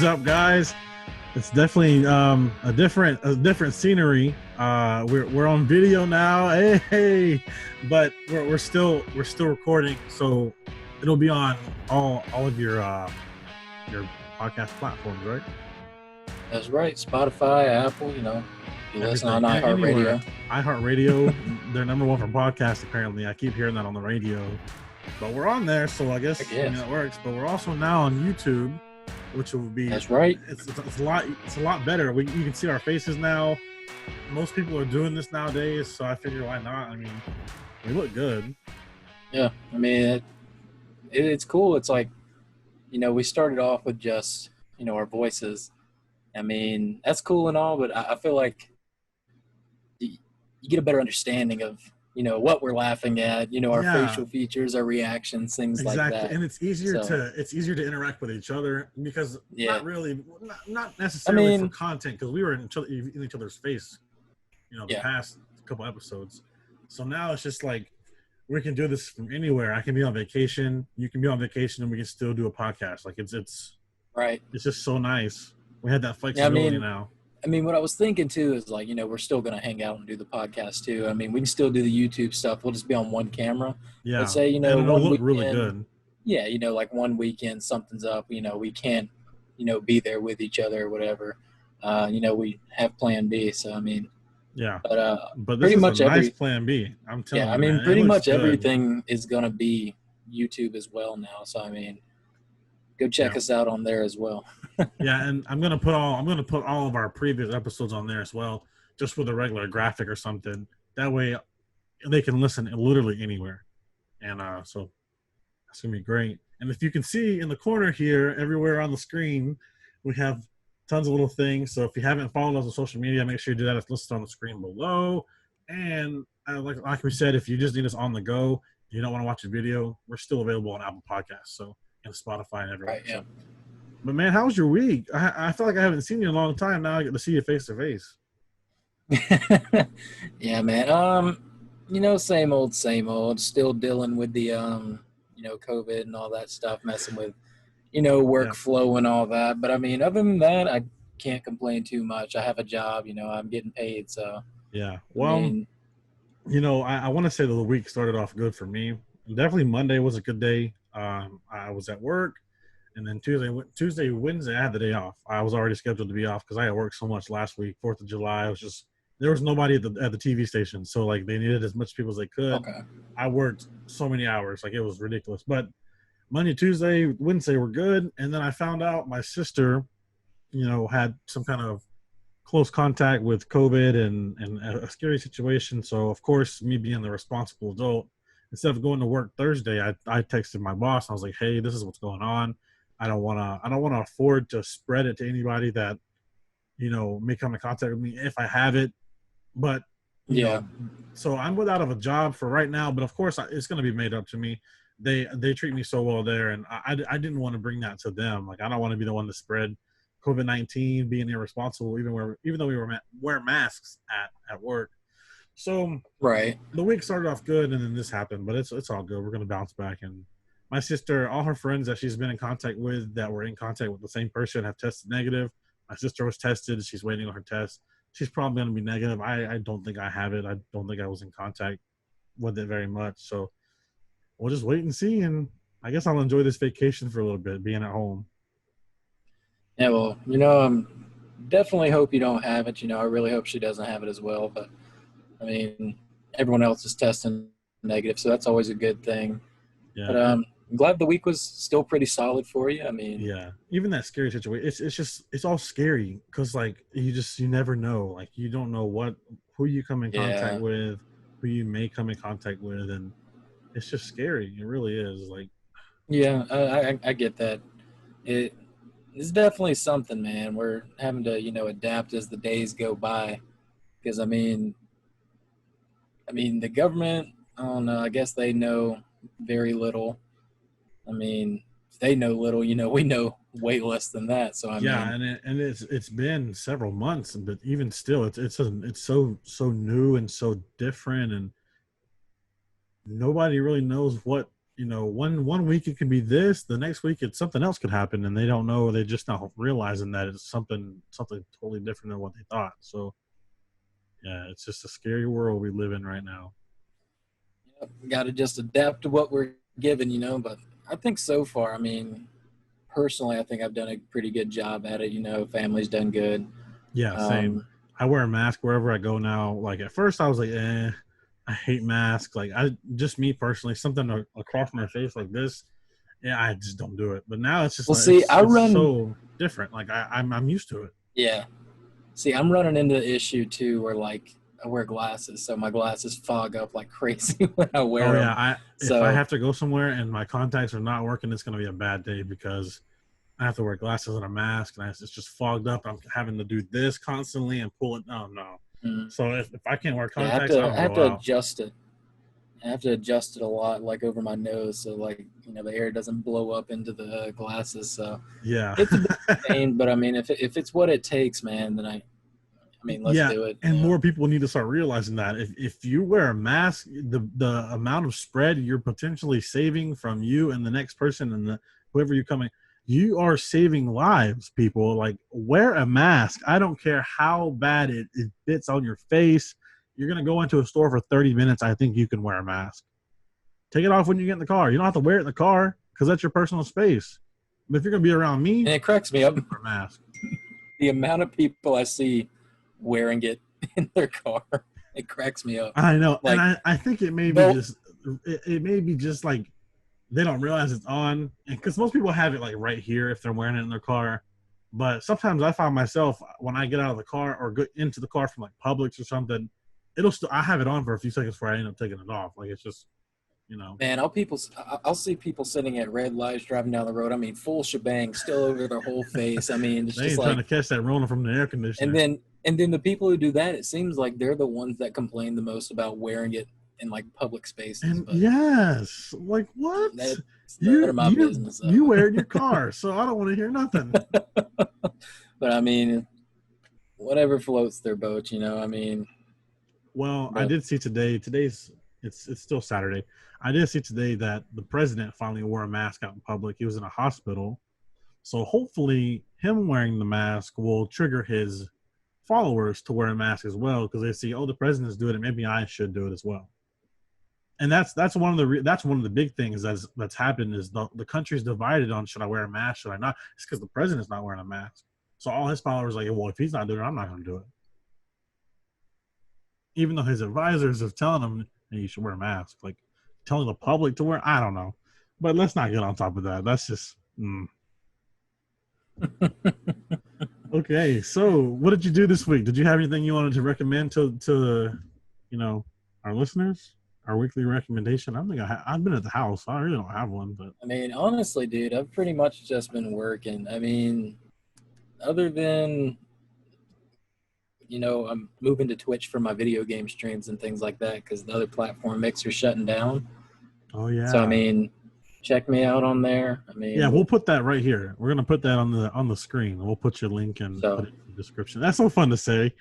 What's up, guys? It's definitely a different scenery. We're on video now, hey, but we're still recording, so it'll be on all of your podcast platforms, right? That's right. Spotify, Apple, you listen on iHeartRadio. iHeartRadio, they're number one for podcasts, apparently. I keep hearing that on the radio. But we're on there, so I guess it works. But we're also now on YouTube, which will be... That's right. It's a lot better. You can see our faces now. Most people are doing this nowadays, so I figure why not? I mean, we look good. Yeah, I mean, it's cool. It's like, we started off with just, our voices. I mean, that's cool and all, but I feel like you get a better understanding of, what we're laughing at, our facial features, our reactions, things like that. And it's easier to interact with each other because not necessarily for content, because we were in each other's face, the past couple episodes. So now it's just like we can do this from anywhere. I can be on vacation, you can be on vacation, and we can still do a podcast. Like it's right. It's just so nice. We had that flexibility now. I mean, what I was thinking, too, is, like, we're still going to hang out and do the podcast, too. I mean, we can still do the YouTube stuff. We'll just be on one camera. Yeah. Let's say, and it'll look really good. Yeah, like one weekend something's up, we can't, be there with each other or whatever. We have plan B. So, I mean. Yeah. But this is a nice plan B. I'm telling you. Yeah, I mean, pretty much everything is going to be YouTube as well now. So, I mean, go check us out on there as well. Yeah, and I'm gonna put all of our previous episodes on there as well, just with a regular graphic or something. That way, they can listen literally anywhere, and so that's gonna be great. And if you can see in the corner here, everywhere on the screen, we have tons of little things. So if you haven't followed us on social media, make sure you do that. It's listed on the screen below. And like we said, if you just need us on the go, you don't want to watch a video, we're still available on Apple Podcasts, and Spotify and everywhere. Right, yeah. So. But man, how was your week? I feel like I haven't seen you in a long time. Now I get to see you face to face. Yeah, man. Same old. Still dealing with the COVID and all that stuff, messing with, workflow and all that. But I mean, other than that, I can't complain too much. I have a job, I'm getting paid, so. Yeah. Well, I want to say that the week started off good for me. Definitely Monday was a good day. I was at work. And then Tuesday, Wednesday, I had the day off. I was already scheduled to be off because I had worked so much last week. 4th of July, there was nobody at the TV station, so like they needed as much people as they could. Okay. I worked so many hours, like it was ridiculous. But Monday, Tuesday, Wednesday were good, and then I found out my sister, had some kind of close contact with COVID and a scary situation. So of course, me being the responsible adult, instead of going to work Thursday, I texted my boss. I was like, "Hey, this is what's going on. I don't want to afford to spread it to anybody that, may come in contact with me if I have it." But, so I'm without of a job for right now, but of course it's going to be made up to me. They treat me so well there. And I didn't want to bring that to them. Like, I don't want to be the one to spread COVID-19, being irresponsible, even though we wear masks at work. So right. The week started off good, and then this happened, but it's all good. We're going to bounce back. And my sister, all her friends that she's been in contact with that were in contact with the same person have tested negative. My sister was tested. She's waiting on her test. She's probably going to be negative. I don't think I have it. I don't think I was in contact with it very much. So we'll just wait and see. And I guess I'll enjoy this vacation for a little bit, being at home. Yeah, well, definitely hope you don't have it. I really hope she doesn't have it as well. But, I mean, everyone else is testing negative, so that's always a good thing. Yeah. But I'm glad the week was still pretty solid for you. I mean, yeah, even that scary situation, it's all scary because like you never know, like you don't know who you come in contact with, who you may come in contact with, and it's just scary. It really is. Like, yeah, I get that. It's definitely something, man. We're having to adapt as the days go by, because I mean the government, I don't know. I guess they know very little. I mean, if they know little, we know way less than that. So and it's been several months, but even still, it's so new and so different, and nobody really knows what one week it could be this, the next week it's something else could happen, and they don't know. They just not realizing that it's something totally different than what they thought. So yeah, it's just a scary world we live in right now. We got to just adapt to what we're given, But I think so far, I mean, personally, I think I've done a pretty good job at it. Family's done good. Yeah, same. I wear a mask wherever I go now. Like at first I was like, I hate masks. Like just me personally, something across my face like this, yeah, I just don't do it. But now it's just well, see, it's so different. Like I'm used to it. Yeah. See, I'm running into the issue too, where like I wear glasses, so my glasses fog up like crazy when I wear them. Yeah, if I have to go somewhere and my contacts are not working, it's gonna be a bad day because I have to wear glasses and a mask, and it's just fogged up. I'm having to do this constantly and pull it. Oh no! So if I can't wear contacts, I have to adjust it. I have to adjust it a lot, like over my nose, so like the air doesn't blow up into the glasses. So yeah, it's a bit of pain, but I mean, if it's what it takes, man, then I mean, let's do it. And more people need to start realizing that if you wear a mask, the amount of spread you're potentially saving from you and the next person and whoever you're coming. You are saving lives, people. Like, wear a mask. I don't care how bad it fits on your face. You're going to go into a store for 30 minutes. I think you can wear a mask. Take it off when you get in the car. You don't have to wear it in the car because that's your personal space. But if you're going to be around me, and it cracks me up. Wear a mask. The amount of people I see wearing it in their car, it cracks me up. I know. Like, and I think it may be just like, they don't realize it's on, and because most people have it like right here if they're wearing it in their car. But sometimes I find myself when I get out of the car or go into the car from like Publix or something, I have it on for a few seconds before I end up taking it off. Like, it's just, Man, I'll see people sitting at red lights driving down the road. I mean, full shebang, still over their whole face. I mean, it's they just ain't trying to catch that Rona from the air conditioner. And then the people who do that, it seems like they're the ones that complain the most about wearing it in like public spaces. And yes, like what? That's none of my business. You wear it in your car, so I don't want to hear nothing. But I mean, whatever floats their boat, I mean. Well, I did see today. It's still Saturday. I did see today that the president finally wore a mask out in public. He was in a hospital, so hopefully, him wearing the mask will trigger his followers to wear a mask as well, because they see, the president's doing it, maybe I should do it as well. And that's one of the big things that's happened is the country's divided on, should I wear a mask, should I not? It's because the president's not wearing a mask, so all his followers are like, well, if he's not doing it, I'm not going to do it, even though his advisors are telling him, hey, you should wear a mask, like telling the public to wear. I don't know, but let's not get on top of that. That's just Okay, so what did you do this week? Did you have anything you wanted to recommend to our listeners? Our weekly recommendation? I think I've been at the house. I really don't have one, but I mean, honestly, dude, I've pretty much just been working. I mean, other than I'm moving to Twitch for my video game streams and things like that because the other platform Mixer's shutting down. Oh yeah. So I mean, check me out on there. I mean, yeah, we'll put that right here. We're gonna put that on the screen. We'll put your link and put it in the description. That's so fun to say.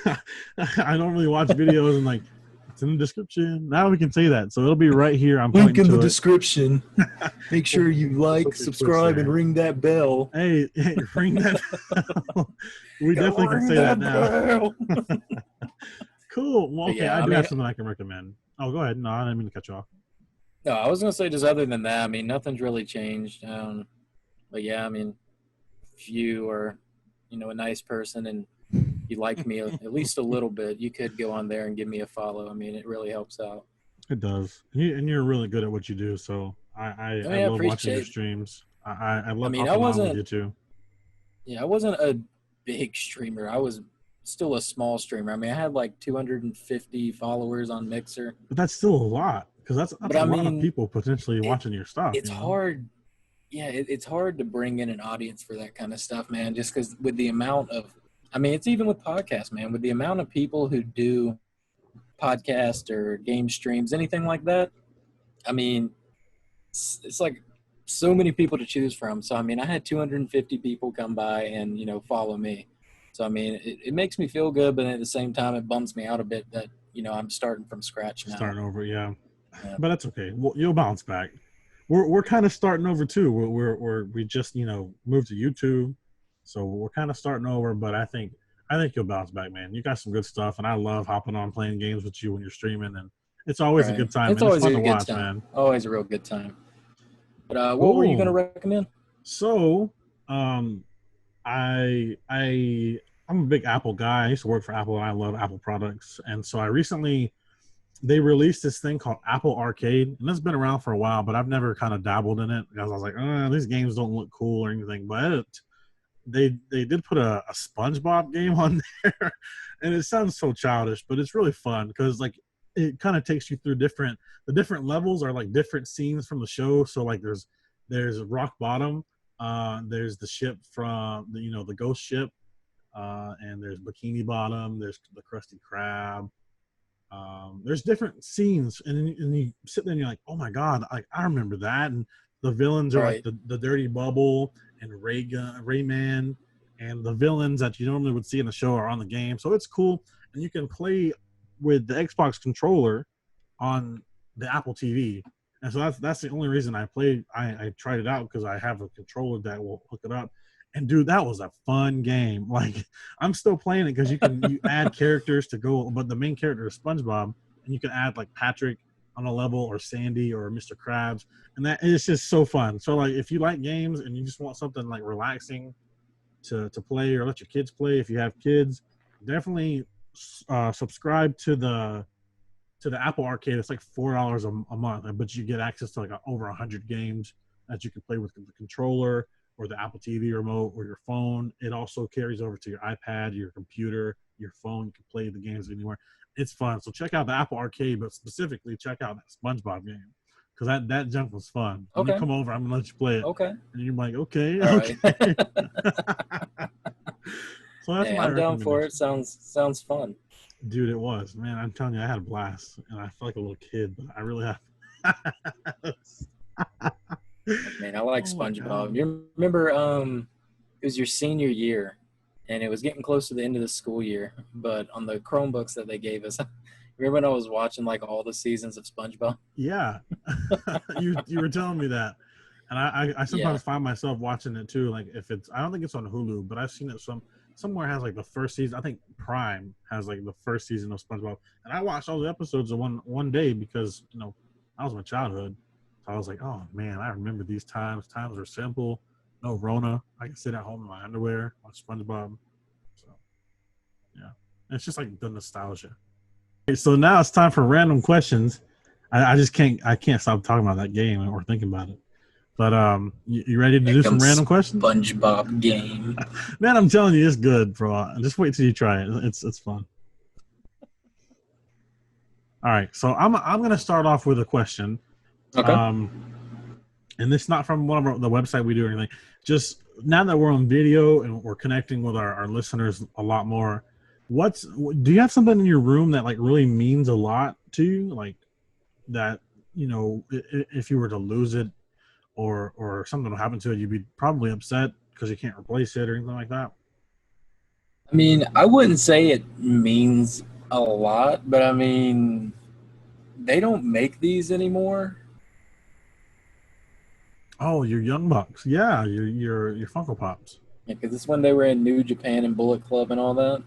I don't really watch videos and like it's in the description. Now we can say that, so it'll be right here. I'm link in the description. Make sure you like, subscribe, and ring that bell. Hey, ring that bell. We definitely can say that now. Cool. Well, okay, I do have something I can recommend. Oh, go ahead. No, I didn't mean to cut you off. No, I was going to say just other than that, I mean, nothing's really changed. But yeah, I mean, if you are, a nice person and you like me at least a little bit, you could go on there and give me a follow. I mean, it really helps out. It does. And you're really good at what you do. So I love watching your streams. I love talking with you too. Yeah, I wasn't a big streamer. I was still a small streamer. I mean, I had like 250 followers on Mixer. But that's still a lot. Because that's a lot of people potentially watching your stuff. It's hard. Yeah, it's hard to bring in an audience for that kind of stuff, man. Just because with the amount of, I mean, it's even with podcasts, man. With the amount of people who do podcasts or game streams, anything like that, I mean, it's like so many people to choose from. So, I mean, I had 250 people come by and, follow me. So, I mean, it makes me feel good, but at the same time, it bums me out a bit that, I'm starting from scratch now. Starting over, yeah. But that's okay. Well, you'll bounce back. we're kind of starting over too. We just moved to YouTube, so we're kind of starting over. But I think you'll bounce back, man. You got some good stuff, and I love hopping on playing games with you when you're streaming, and it's always a Right. good time, It's and it's always fun a to good watch, time. man. Always a real good time. But what were you going to Cool. recommend? So, um, I'm a big Apple guy. I used to work for Apple, and I love Apple products. And so I recently they released this thing called Apple Arcade, and it's been around for a while, but I've never kind of dabbled in it because I was like, these games don't look cool or anything. But they did put a SpongeBob game on there, and it sounds so childish, but it's really fun because like it kind of takes you through the different levels are like different scenes from the show. So like there's Rock Bottom, there's the ship from the ghost ship, and there's Bikini Bottom, there's the Krusty Krab. There's different scenes, and you sit there and you're like, oh my god, I remember that. And the villains are like Right. the Dirty Bubble and Rayman, and the villains that you normally would see in the show are on the game. So it's cool, and you can play with the Xbox controller on the Apple TV. And so that's the only reason I played. I tried it out because I have a controller that will hook it up. And dude, that was a fun game. Like I'm still playing it because you add characters to go, but the main character is SpongeBob, and you can add like Patrick on a level or Sandy or Mr. Krabs, and that it's just so fun. So like if you like games and you just want something like relaxing to play or let your kids play, if you have kids, definitely subscribe to the Apple Arcade. It's like $4 a month, but you get access to like over 100 games that you can play with the controller or the Apple TV remote or your phone. It also carries over to your iPad, your computer, your phone. You can play the games anywhere. It's fun. So check out the Apple Arcade, but specifically check out that SpongeBob game because that junk was fun. When you Okay. come over, I'm gonna let you play it, Okay. and you're like, okay, All right. okay. So that's Hey, my I'm down for it. recommendation. Sounds fun. Dude, it was, man. I'm telling you, I had a blast, and I feel like a little kid, but I really have. Man, I like Oh my SpongeBob. god. You remember it was your senior year and it was getting close to the end of the school year, but on the Chromebooks that they gave us, remember when I was watching like all the seasons of SpongeBob? Yeah, you were telling me that, and I Yeah. sometimes find myself watching it too. Like if it's, I don't think it's on Hulu, but I've seen it somewhere has like the first season. I think Prime has like the first season of SpongeBob, and I watched all the episodes in one day because that was my childhood. So I was like, oh man, I remember these times. Times were simple. No Rona. I can sit at home in my underwear, watch SpongeBob. So yeah, it's just like the nostalgia. Okay, so now it's time for random questions. I just can't stop talking about that game or thinking about it. But you ready to Here do some comes random questions? SpongeBob game. Man, I'm telling you, it's good, bro. Just wait till you try it. It's fun. All right, so I'm gonna start off with a question. Okay. Um, and it's not from one of the website we do or anything. Just now that we're on video and we're connecting with our listeners a lot more, do you have something in your room that like really means a lot to you, like that if you were to lose it or something will happen to it, you'd be probably upset because you can't replace it or anything like that? I mean, I wouldn't say it means a lot, but I mean, they don't make these anymore. Oh, your Young Bucks, yeah, your Funko Pops. Because it's when they were in New Japan and Bullet Club and all that.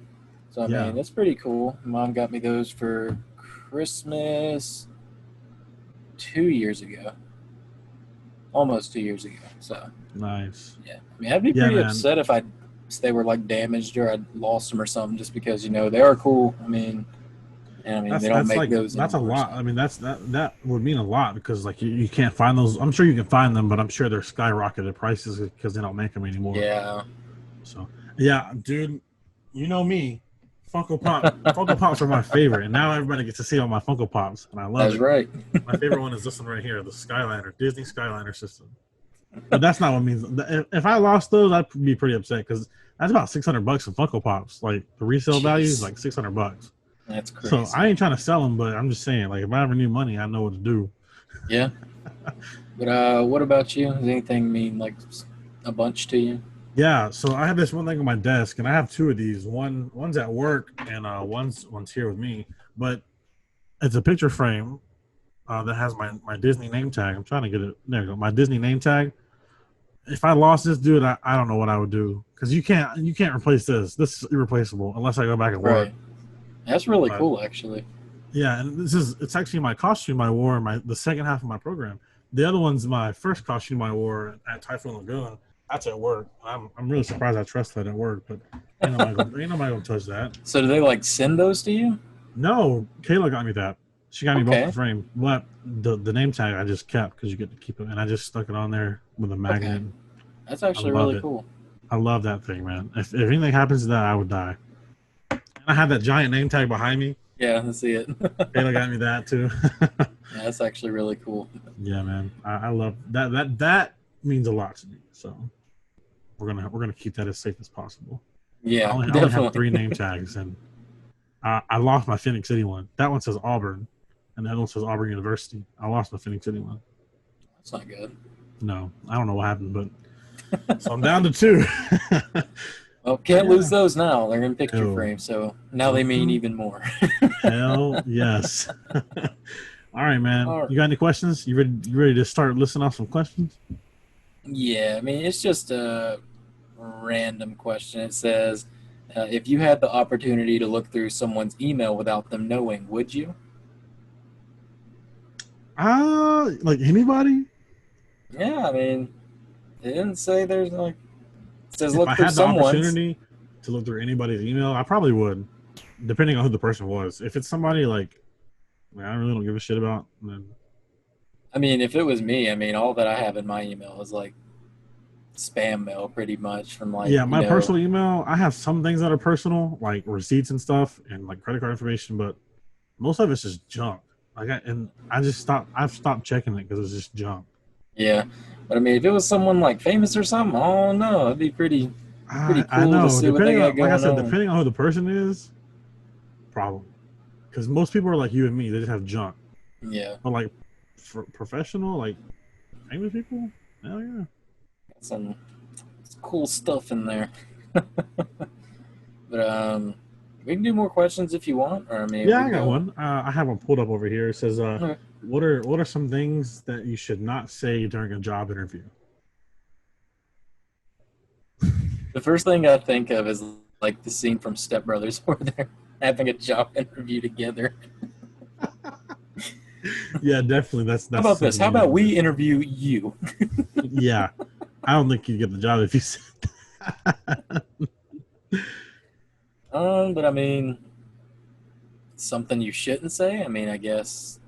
So I Yeah, mean, it's pretty cool. Mom got me those for Christmas 2 years ago, almost 2 years ago. So nice. yeah, I mean, I'd be Yeah, pretty man. upset if they were like damaged or I lost them or something, just because they are cool. I mean, and I mean they don't That's make like those that's a anymore. lot. So I mean, that would mean a lot because like you can't find those. I'm sure you can find them, but I'm sure they're skyrocketed prices because they don't make them anymore. yeah, So yeah, dude, you know me, Funko Pops are my favorite, and now everybody gets to see all my Funko Pops, and I love that's it. right. My favorite one is this one right here, the Skyliner, Disney Skyliner system. But that's not what it means. If I lost those, I'd be pretty upset because that's about $600 in Funko Pops. Like the resale value is Jeez, like $600. that's So I crazy. ain't trying to sell them, but I'm just saying, like if I ever need money, I know what to do. Yeah, but what about you? Does anything mean like a bunch to you? Yeah, so I have this one thing on my desk, and I have two of these. One's at work, and one's here with me. But it's a picture frame, that has my Disney name tag. I'm trying to get it. There you go. My Disney name tag. If I lost this dude, I don't know what I would do because you can't replace this. This is irreplaceable unless I go back and work. Right. That's really But cool, actually. yeah, and it's actually my costume I wore the second half of my program. The other one's my first costume I wore at Typhoon Lagoon. That's at work. I'm really surprised I trust that at work, but ain't nobody gonna touch that. So do they like send those to you? No, Kayla got me that. She got me both the Okay. frame. But the name tag I just kept because you get to keep it, and I just stuck it on there with a Okay. magnet. That's I actually love really it. cool. I love that thing, man. If anything happens to that, I would die. And I had that giant name tag behind me. Yeah, I see it. Kayla got me that too. Yeah, that's actually really cool. Yeah, man. I love that. That means a lot to me. So we're gonna keep that as safe as possible. I Yeah, only have definitely. 3 name tags, and I lost my Phoenix City one. That one says Auburn, and the other one says Auburn University. I lost my Phoenix City one. That's not good. No, I don't know what happened, but so I'm down to 2. Well, can't Yeah. lose those now. They're in picture No. frame, so now they mean Mhm. even more. Hell yes. All right, man. All right. You got any questions? You ready to start listing off some questions? Yeah, I mean, it's just a random question. It says, if you had the opportunity to look through someone's email without them knowing, would you? Like anybody? Yeah, I mean, it didn't say there's like, it says If look I through had the someone's. opportunity to look through anybody's email, I probably would, depending on who the person was. If it's somebody like I really don't give a shit about, then I mean, if it was me, I mean, all that I have in my email is like spam mail pretty much from like, yeah, my personal email, I have some things that are personal, like receipts and stuff, and like credit card information, but most of it's just junk. I've stopped checking it because it's just junk. yeah. But I mean, if it was someone like famous or something, oh no, it'd be pretty I cool to know. see what they Depending got on, like I going said, on. depending on who the person is, probably. Because most people are like you and me; they just have junk. Yeah, But like for professional, like famous people, hell yeah. some cool stuff in there. But we can do more questions if you want, or I mean, Yeah, we I can got go. one. I have one pulled up over here. It says, Okay. what are some things that you should not say during a job interview?" The first thing I think of is like the scene from Step Brothers where they're having a job interview together. Yeah, definitely. How That's about this? something How you about don't do. we interview you? Yeah, I don't think you get the job if you said that. But I mean, something you shouldn't say. I mean, I guess.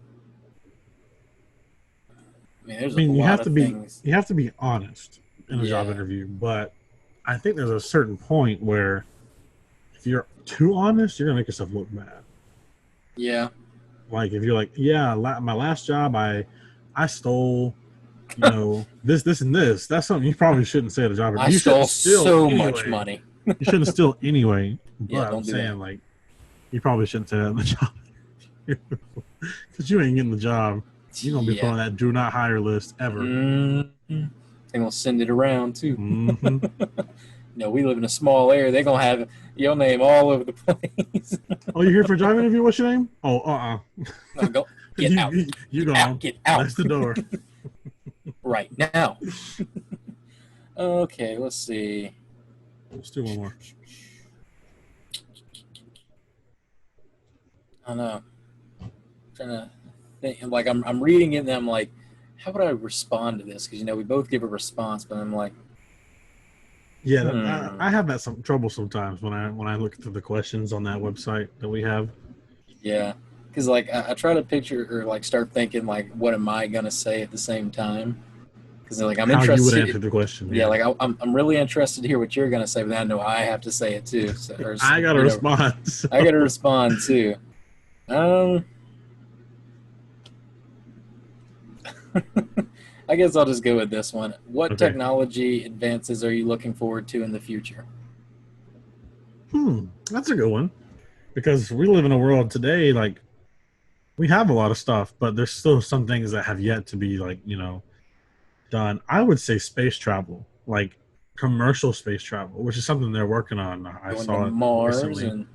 I mean, I there's a mean, lot of things. you have to be honest in a job Yeah, interview, but I think there's a certain point where if you're too honest, you're gonna make yourself look bad. yeah. Like if you're like, yeah, my last job, I stole, this and this. That's something you probably shouldn't say at a job I interview. You shouldn't stole steal so much anyway. money. You shouldn't steal anyway. Yeah, But I'm don't do that. saying like you probably shouldn't say that in the job because you ain't getting the job. You're gonna be put Yeah. on that do not hire list ever. Mm-hmm. They're gonna send it around too. Hmm. We live in a small area. They're gonna have your name all over the place. Oh, you're here for a job interview? What's your name? Oh, No, go get you out. you Get out. gone. Get out. That's the door. Right now. Okay, let's see. Let's do one more. I don't know. I'm trying to think. Like I'm reading it and I'm like, how would I respond to this? Because we both give a response, but I'm like, Yeah, hmm. I have that some trouble sometimes when I look through the questions on that website that we have. Yeah. Because like I try to picture or like start thinking like, what am I gonna say at the same time? Because like I'm How you would answer interested. the question? Yeah, Yeah, like I'm really interested to hear what you're gonna say, but I know I have to say it too. So, or I got a response. I got to respond too. Um, I guess I'll just go with this one. What Okay. technology advances are you looking forward to in the future? That's a good one because we live in a world today like we have a lot of stuff, but there's still some things that have yet to be like done. I would say space travel, like commercial space travel, which is something they're working on. I Going to saw it Mars recently. and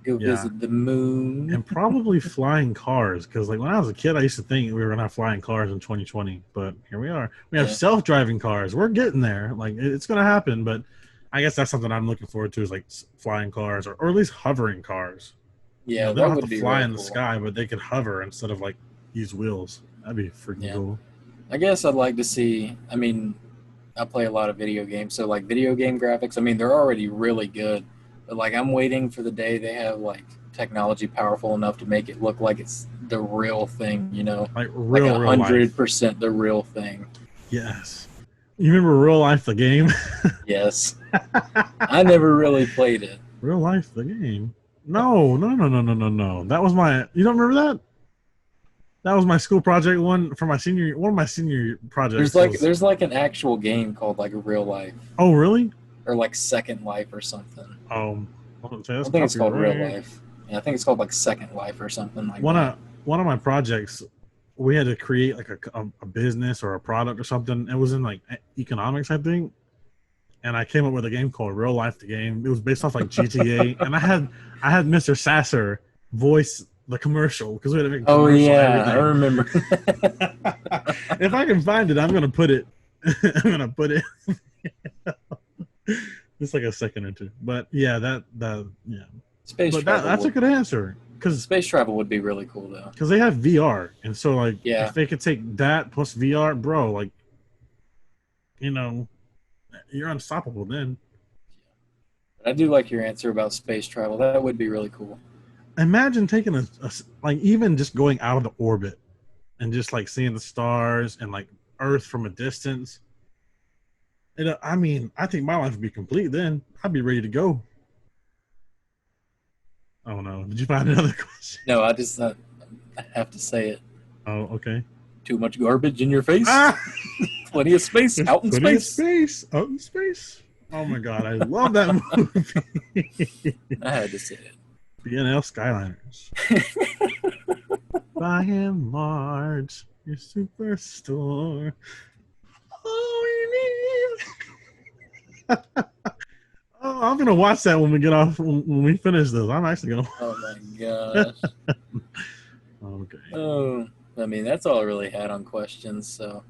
Go Yeah. visit the moon. And probably flying cars, because like when I was a kid, I used to think we were gonna have flying cars in 2020, but here we are. We have Yeah. self-driving cars. We're getting there. Like it's gonna happen, but I guess that's something I'm looking forward to is like flying cars or at least hovering cars. You Yeah, know, they don't that have would to be fly really in the cool. sky, but they could hover instead of like use wheels. That'd be freaking Yeah. cool. I guess I'd like to see. I mean, I play a lot of video games, so like video game graphics. I mean, they're already really good, but like I'm waiting for the day they have like technology powerful enough to make it look like it's the real thing. You know, Like like real life. 100% the real thing. Yes. You remember Real Life the game? Yes, I never really played it. Real Life the game. No. That was my. You don't remember that? That was my school project. One for my senior. One of my senior projects was. There's like an actual game called like Real Life Oh really? or like Second Life or something. I don't say I that's don't think it's called Real copyright. Life. Yeah, I think it's called like Second Life or something like One that. of one of my projects, we had to create like a business or a product or something. It was in like economics, I think. And I came up with a game called Real Life the game. It was based off like GTA, and I had Mr. Sasser voice the commercial because we had to make a Oh commercial and yeah, I everything. remember. If I can find it, I'm gonna put it. I'm gonna put it. Just like a second or two, but yeah, that yeah. Space But travel. that's a good answer because Space travel would be really cool though. they have VR, and so like Yeah. if they could take that plus VR, bro, like you know, you're unstoppable then. I do like your answer about space travel. That would be really cool. Imagine taking a like even just going out of the orbit and just like seeing the stars and like Earth from a distance. And I mean, I think my life would be complete then. I'd be ready to go. Oh no! Did you find another question? No, I just I have to say it. Oh, okay. Too much garbage in your face. Ah! Plenty of space out in Plenty of space. Out in space. Oh my god, I love that movie. I had to say it. BNL Skyliners. By and large, your superstore. Oh, you need. Oh, I'm gonna watch that when we get off. When we finish this, I'm actually gonna. Oh my gosh. Okay. Oh, I mean that's all I really had on questions. So,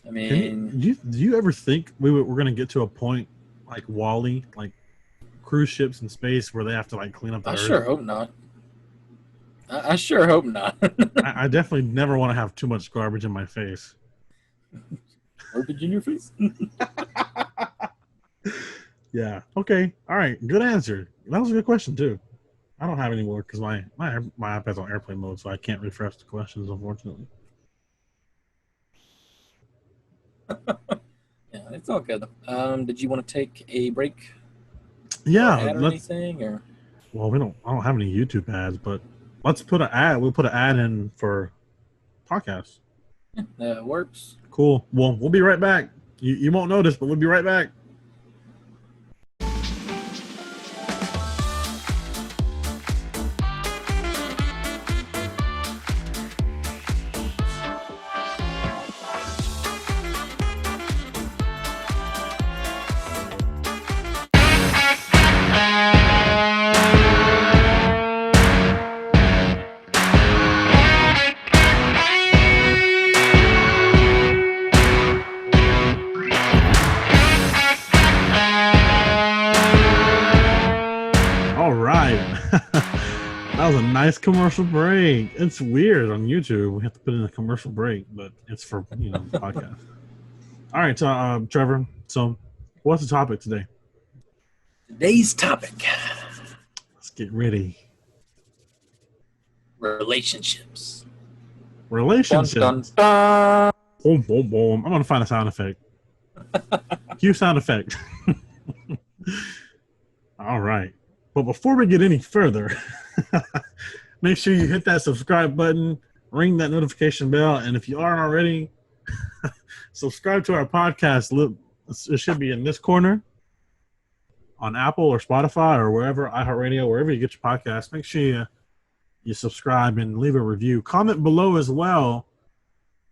I mean, do you ever think we're gonna get to a point like Wall-E, like cruise ships in space, where they have to like clean up the Earth? sure hope not. I sure hope not. I definitely never want to have too much garbage in my face. Garbage in your face. Yeah. Okay. All right. Good answer. That was a good question too. I don't have any more because my iPad's on airplane mode, so I can't refresh the questions, unfortunately. Yeah, it's all good. Did you want to take a break? Yeah. Or anything or? Well, I don't have any YouTube ads, but let's put an ad. We'll put an ad in for podcasts. Yeah, that works. Cool. Well, we'll be right back. You won't notice, but we'll be right back. That was a nice commercial break. It's weird on YouTube. We have to put in a commercial break, but it's for podcast. All right, so Trevor. So, what's the topic today? Today's topic: let's get ready. Relationships. Relationships. Dun, dun, dun. Boom, boom, boom. I'm gonna find a sound effect. Cue sound effect. All right. But before we get any further, make sure you hit that subscribe button, ring that notification bell, and if you aren't already, subscribe to our podcast. It should be in this corner on Apple or Spotify or wherever, iHeartRadio, wherever you get your podcast. Make sure you subscribe and leave a review. Comment below as well.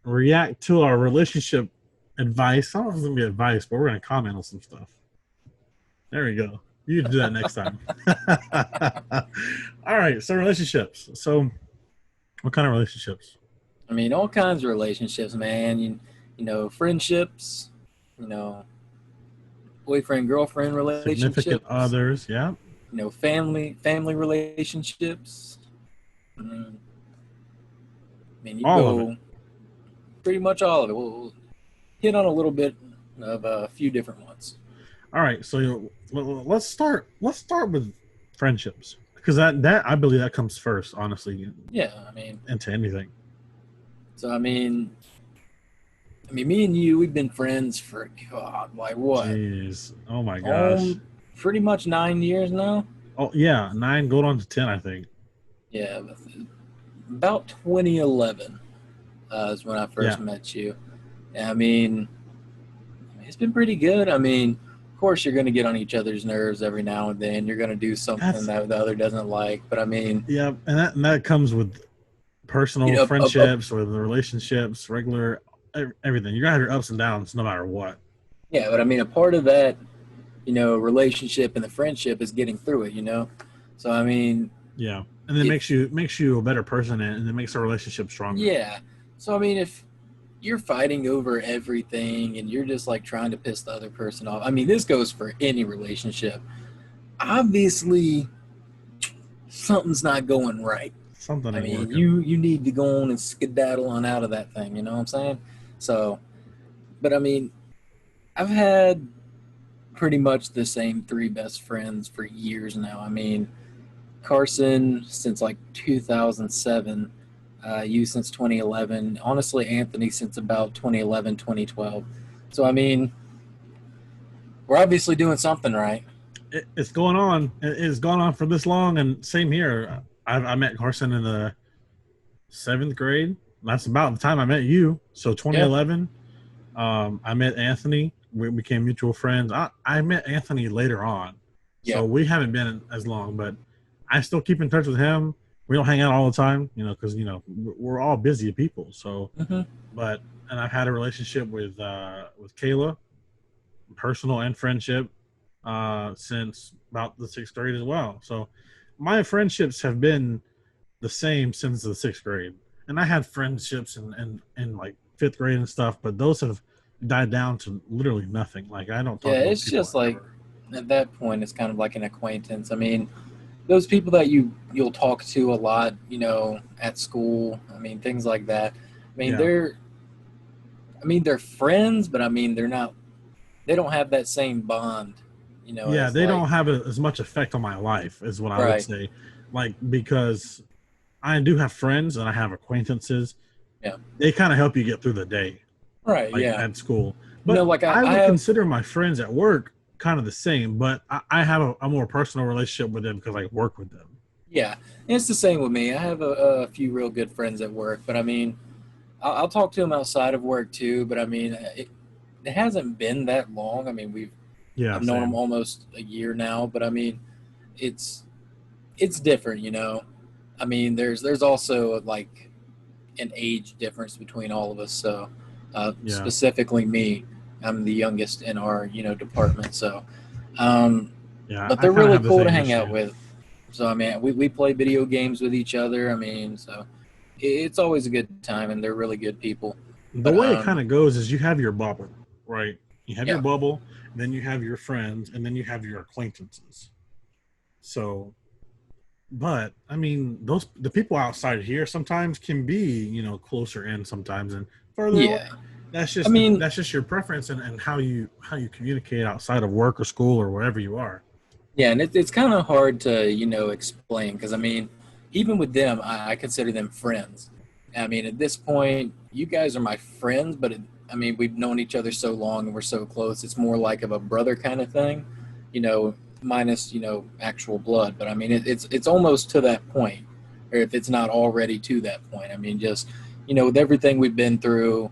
React to our relationship advice. I don't know if it's going to be advice, but we're going to comment on some stuff. There we go. You can do that next time. All right. So relationships. So what kind of relationships? I mean, all kinds of relationships, man. Friendships, you know, boyfriend girlfriend Significant relationships, others. Yeah. family relationships. I mean, you All of it. go pretty much all of it. We'll hit on a little bit of a few different ones. All right. So let's start. Let's start with friendships because that I believe that comes first, honestly, Yeah, I mean, into anything. so I mean, me and you, we've been friends for God, like what? Jeez. Oh my gosh. Pretty much 9 years now. Oh yeah, 9 going on to 10, I think. Yeah, about 2011 is when I first Yeah. met you. And it's been pretty good. I mean, of course, you're going to get on each other's nerves every now and then. You're going to do something That's that the other doesn't like. But I mean, yeah, and that comes with personal friendships, with the relationships, regular everything. You're gonna have your ups and downs no matter what. yeah, but I mean, a part of that, relationship and the friendship is getting through it. So I mean, Yeah, and then if makes you a better person, and it makes a relationship stronger. yeah, so I mean, if you're fighting over everything and you're just like trying to piss the other person off, I mean, this goes for any relationship. Obviously, something's not going right. Something I ain't mean, working. you need to go on and skedaddle on out of that thing. You know what I'm saying? So, but I mean, I've had pretty much the same three best friends for years now. I mean, Carson since like 2007, you since 2011. Honestly, Anthony since about 2011, 2012. So I mean, we're obviously doing something right. It's going on. It's gone on for this long, and same here. I met Carson in the 7th grade. That's about the time I met you. So Yeah, 2011. I met Anthony. We became mutual friends. I met Anthony later on, yeah, so we haven't been as long, but I still keep in touch with him. We don't hang out all the time, because we're all busy people. So, hmm but and I've had a relationship with Kayla, personal and friendship, since about the 6th grade as well. So, my friendships have been the same since the 6th grade, and I had friendships in like 5th grade and stuff, but those have died down to literally nothing. Like I don't talk yeah. to those It's people just like ever. at that point, it's kind of like an acquaintance. I mean, those people that you'll talk to a lot, at school. I mean, things like that. I mean, Yeah, they're friends, but I mean, they're not. They don't have that same bond, yeah, as they like don't have as much effect on my life as what I would right. say. Like because I do have friends and I have acquaintances. Yeah, They kind of help you get through the day, right. like Yeah, at school. But like I, I I would have. consider my friends at work kind of the same, but I have a more personal relationship with them because I work with them. Yeah, and it's the same with me. I have a few real good friends at work, but I mean, I'll talk to them outside of work too. But I mean, it hasn't been that long. I mean, Yeah, I've known them same. almost a year now, but I mean, it's it's different. I mean, there's also like an age difference between all of us. So, Yeah, specifically me, I'm the youngest in our department. So, um, yeah, but I they're kind of really have the cool to same hang out issue. with. So I mean, we play video games with each other. I mean, so it's always a good time, and they're really good people. The But way it kind of goes is you have your bubble, right? You have your yeah, bubble, then you have your friends, and then you have your acquaintances. So, but I mean, the people outside here sometimes can be, closer in sometimes and further away. yeah. That's I just mean, that's just your preference and how you communicate outside of work or school or wherever you are. yeah, and it's kind of hard to explain because I mean, even with them, I consider them friends. I mean, at this point, you guys are my friends, but I mean, we've known each other so long and we're so close. It's more like of a brother kind of thing, minus actual blood. But I mean, it's almost to that point, or if it's not already to that point. I mean, just with everything we've been through,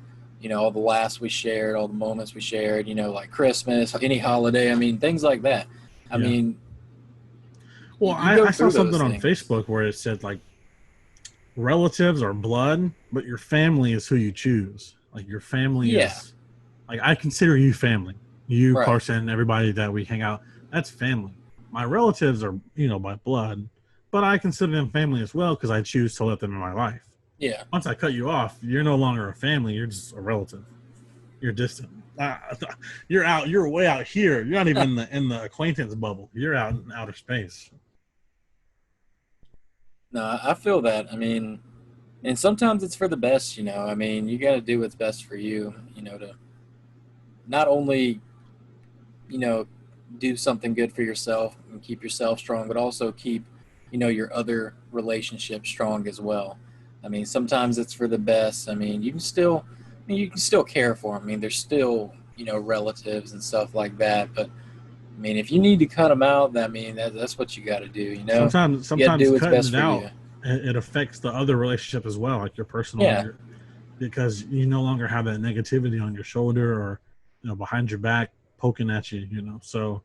all the laughs we shared, all the moments we shared, like Christmas, any holiday. I mean, things like that. I Yeah. mean, Well, you I go saw through something those on things. Facebook where it said like relatives are blood, but your family is who you choose. Like your family Yeah, is like I consider you family. You, right. Carson, everybody that we hang out, that's family. My relatives are, by blood, but I consider them family as well because I choose to let them in my life. Yeah. Once I cut you off, you're no longer a family. You're just a relative. You're distant. You're out. You're way out here. You're not even in the acquaintance bubble. You're out in outer space. No, I feel that. I mean, and sometimes it's for the best, you know. I mean, you got to do what's best for you, you know, to not only, you know, do something good for yourself and keep yourself strong, but also keep, you know, your other relationships strong as well. I mean, sometimes it's for the best. I mean, you can still care for them. I mean, they're still, you know, relatives and stuff like that. But I mean, if you need to cut them out, I mean, that's what you got to do. You know, you got to Sometimes do what's cutting best it for you. out, it affects the other relationship as well, like your personal, Yeah, because you no longer have that negativity on your shoulder or behind your back poking at you. So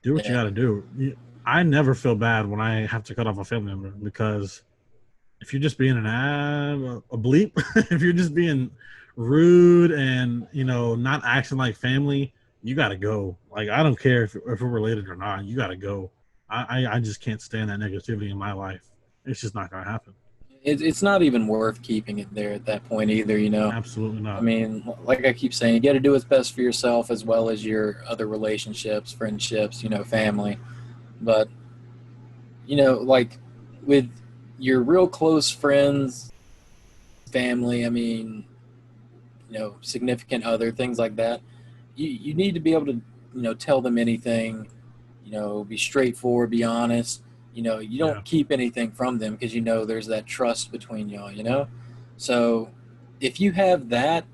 do what you yeah, got to do. I never feel bad when I have to cut off a family member because if you're just being a bleep, if you're just being rude and not acting like family, you got to go. Like I don't care if we're related or not, you got to go. I just can't stand that negativity in my life. It's just not gonna happen. it's not even worth keeping it there at that point either. You know, Absolutely I not. mean, like I keep saying, you got to do what's best for yourself as well as your other relationships, friendships, you know, family. But you know, like with your real close friends, family, I mean, you know, significant other, things like that, you need to be able to, you know, tell them anything, you know, be straightforward, be honest. You know, you Yeah. don't keep anything from them because you know there's that trust between y'all, you know? So if you have that,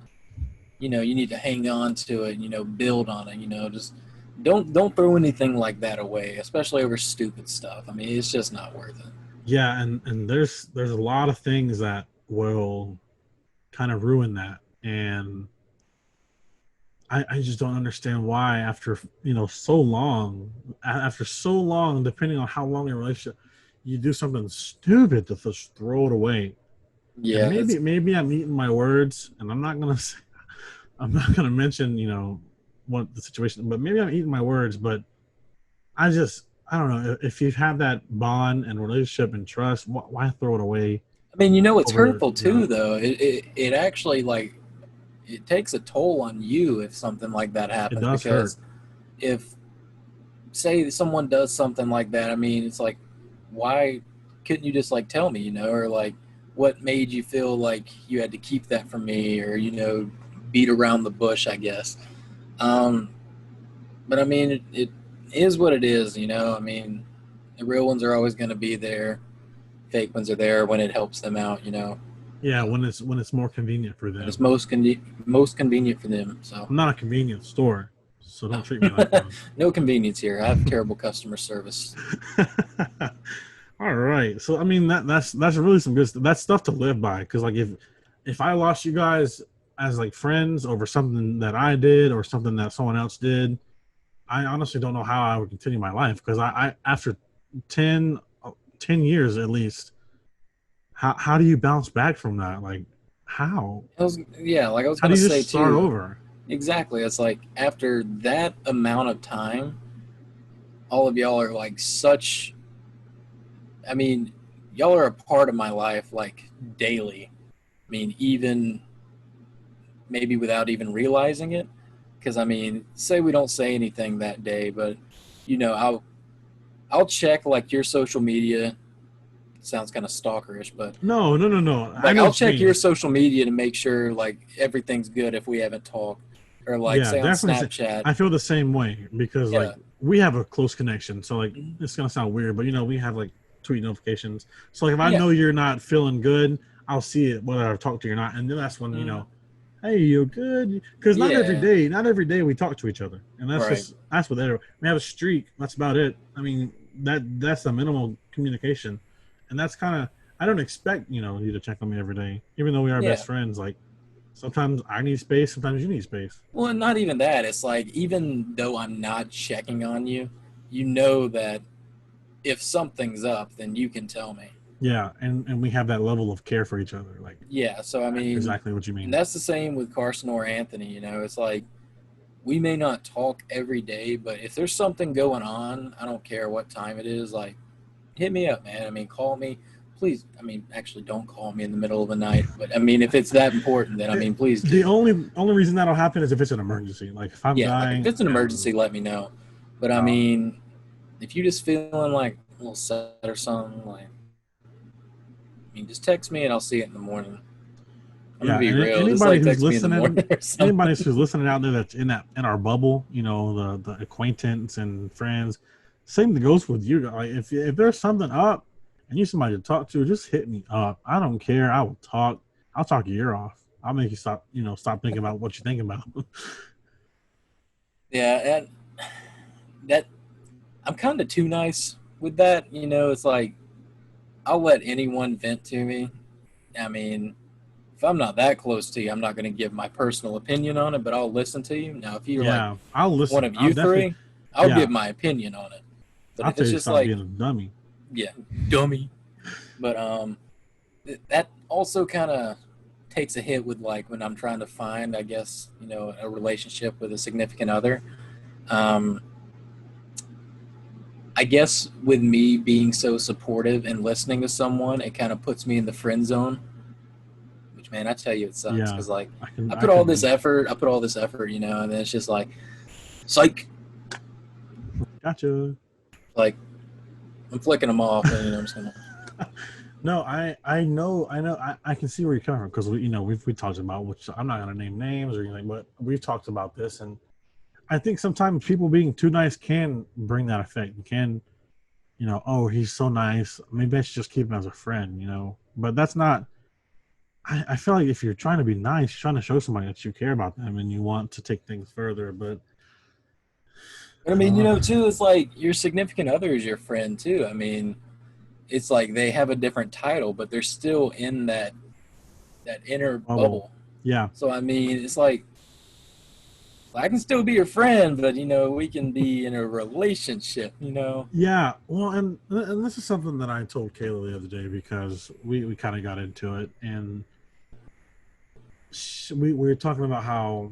you know, you need to hang on to it, you know, build on it, you know, just don't throw anything like that away, especially over stupid stuff. I mean, it's just not worth it. Yeah, and there's a lot of things that will kind of ruin that, and I just don't understand why after so long, after so long, depending on how long your relationship, you do something stupid to just throw it away. And Yeah, maybe I'm eating my words, and I'm not gonna mention what the situation, but maybe I'm eating my words. But I don't know if you have that bond and relationship and trust, why throw it away I mean, you know, it's over hurtful too, though. It actually like it takes a toll on you if something like that it happens does hurt. because if say someone does something like that, I mean, it's like, why couldn't you just like tell me, you know, or like, what made you feel like you had to keep that from me, or you know, beat around the bush, I guess. Um, but I mean, it is what it is, you know. I mean, the real ones are always going to be there. Fake ones are there when it helps them out, you know. Yeah, Uh, when it's more convenient for when it's them. most convenient for them. So I'm not a convenience store, so don't treat me no, like one. no convenience here. I have terrible customer service. All right. So I mean that's really some good stuff. That's stuff to live by because like if I lost you guys as like friends over something that I did or something that someone else did, I honestly don't know how I would continue my life because I after 10, 10 years at least, how do you bounce back from that? Like how? Yeah, like I was How do gonna you say just start too. over? Exactly. It's like after that amount of time, all of y'all are like such. I mean, y'all are a part of my life like daily. I mean, even maybe without even realizing it. Because I mean, say we don't say anything that day, but you know, I'll check like your social media. Sounds kind of stalkerish, but No, no, no, no. I like know I'll what you check mean. your social media to make sure like everything's good if we haven't talked, or like Yeah, say on definitely. Snapchat. I feel the same way because like Yeah. we have a close connection. So like Mhm. it's gonna sound weird, but we have like tweet notifications. So like if I Yeah. know you're not feeling good, I'll see it whether I've talked to you or not, and then that's when Mhm. hey, you good? Because Yeah. not every day we talk to each other, and Right. that's what we have a streak. That's about it. I mean that's the minimal communication, and that's kind of I don't expect you to check on me every day, even though we are Yeah. best friends. Like sometimes I need space, sometimes you need space. Well, not even that. It's like even though I'm not checking on you, you know that if something's up, then you can tell me. Yeah, and we have that level of care for each other. Like Yeah. So I mean, exactly what you and mean. that's the same with Carson or Anthony. You know, it's like we may not talk every day, but if there's something going on, I don't care what time it is. Like hit me up, man. I mean, call me, please. I mean, actually, don't call me in the middle of the night. But I mean, if it's that important, then I mean, please The do. only reason that'll happen is if it's an emergency. Like if I'm Yeah, like if dying it's an and emergency, let me know. But I uh, mean, if you're just feeling like a little sad or something, like, I mean, just text me and I'll see it in the morning. I'm gonna yeah, be and real. Just anybody like who's text me in the listening, morning or something. who's listening out there that's in our bubble, the acquaintance and friends, same goes with you. Like if there's something up and you need somebody to talk to, just hit me up. I don't care. I will talk. I'll talk your ear off. I'll make you stop thinking about what you're thinking about. Yeah, and that I'm kind of too nice with that. You know, it's like I'll let anyone vent to me. I mean, if I'm not that close to you, I'm not going to give my personal opinion on it, but I'll listen to you. Now, if you're like Yeah, I'll one listen. of I'll you definitely. three, I'll Yeah, give my opinion on it. But I'll if tell it's you to just stop like, being a dummy. yeah, dummy. But that also kind of takes a hit with like when I'm trying to find, I guess, a relationship with a significant other. Um, I guess with me being so supportive and listening to someone, it kind of puts me in the friend zone. Which, man, I tell you, it sucks Yeah, because like I can. I put all this effort, and then it's just like, psych, Gotcha. like I'm flicking them off, and I'm just gonna. No, I can see where you're coming from because we talked about, which I'm not gonna name names or anything, but we've talked about this, and I think sometimes people being too nice can bring that effect. You can, oh, he's so nice. Maybe I should just keep him as a friend, But that's not. I feel like if you're trying to be nice, you're trying to show somebody that you care about them and you want to take things further. But But I I mean, don't know. too, it's like your significant other is your friend too. I mean, it's like they have a different title, but they're still in that inner Bubble. bubble. Yeah. So I mean, it's like I can still be your friend, but we can be in a relationship. Yeah, well, and this is something that I told Kayla the other day because we kind of got into it, and we were talking about how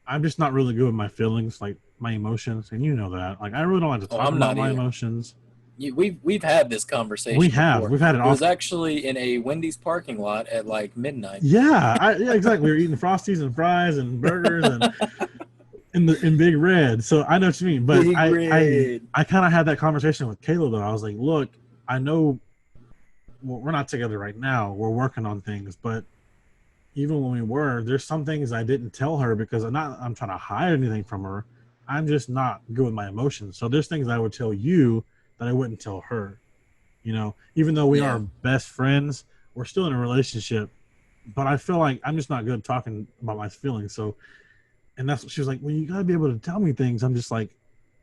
I'm just not really good with my feelings, like my emotions, and you know that. Like I really don't like to Oh, talk I'm about not my either. emotions. We've had this conversation before. We've had it It was off. actually in a Wendy's parking lot at like midnight. Yeah, exactly. We were eating frosties and fries and burgers and in Big Red. So I know what you mean, but Big Red. I kind of had that conversation with Kayla though. I was like, look, I know we're not together right now. We're working on things, but even when we were, there's some things I didn't tell her because I'm trying to hide anything from her. I'm just not good with my emotions. So there's things I would tell you that I wouldn't tell her. Even though we Yeah. are best friends, we're still in a relationship. But I feel like I'm just not good talking about my feelings. So, and that's what she was like. Well, you gotta be able to tell me things. I'm just like,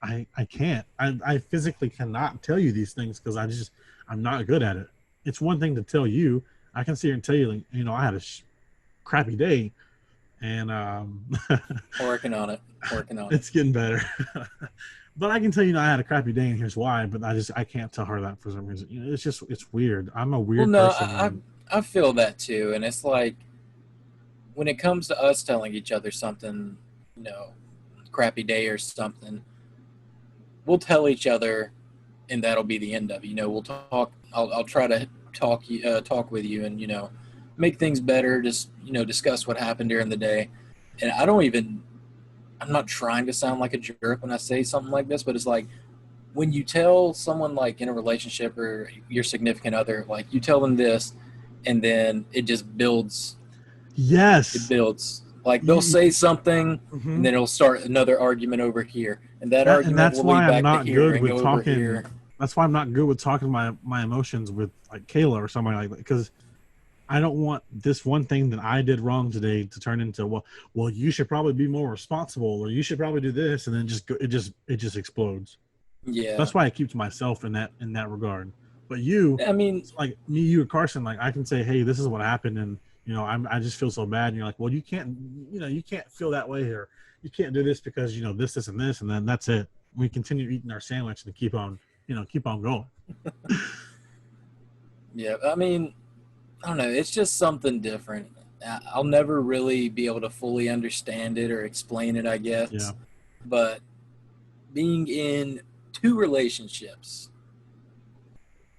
I can't. I physically cannot tell you these things because I'm not good at it. It's one thing to tell you. I can sit here and tell you, like, I had a crappy day, and Working on it. Working on it. it's getting better. But I can tell you, I had a crappy day, and here's why. But I can't tell her that for some reason. It's weird. I'm a Well, weird no, person, and I feel that too, and it's like when it comes to us telling each other something, you know, crappy day or something, we'll tell each other, and that'll be the end of it. We'll talk. I'll try to talk with you, and make things better. Just discuss what happened during the day, and I'm not trying to sound like a jerk when I say something like this, but it's like when you tell someone like in a relationship or your significant other, like you tell them this, and then it just builds. It yes, builds. Like they'll say something, and mm-hmm. then it'll start another argument over here, and that And argument that's will why lead I'm back to not here good and with go over here. talking. That's why I'm not good with talking my emotions with like Kayla or somebody like that because I don't want this one thing that I did wrong today to turn into well you should probably be more responsible or you should probably do this and then it just explodes. Yeah, That's why I keep to myself in that regard. But you, I mean, like me, you and Carson, like I can say, hey, this is what happened, and I just feel so bad. And you're like, well, you can't feel that way, or you can't do this because this, and this, and then that's it. We continue eating our sandwich and keep on going. yeah, I mean, I don't know. It's just something different. I'll never really be able to fully understand it or explain it, I Yeah, guess. But being in two relationships,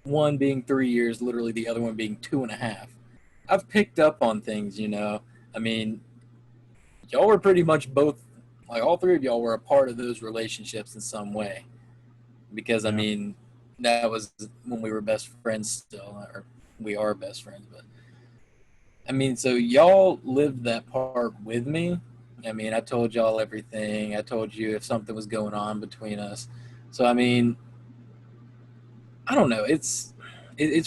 one being 3 years, literally the other one being 2.5. I've picked up on things, you know. I mean, y'all were pretty much both, like all three of y'all were a part of those relationships in some way. Because, I Yeah. mean, that was when we were best friends still, or we are best friends. But, I mean, so y'all lived that part with me. I mean, I told y'all everything. I told you if something was going on between us. So, I mean, I don't know. It's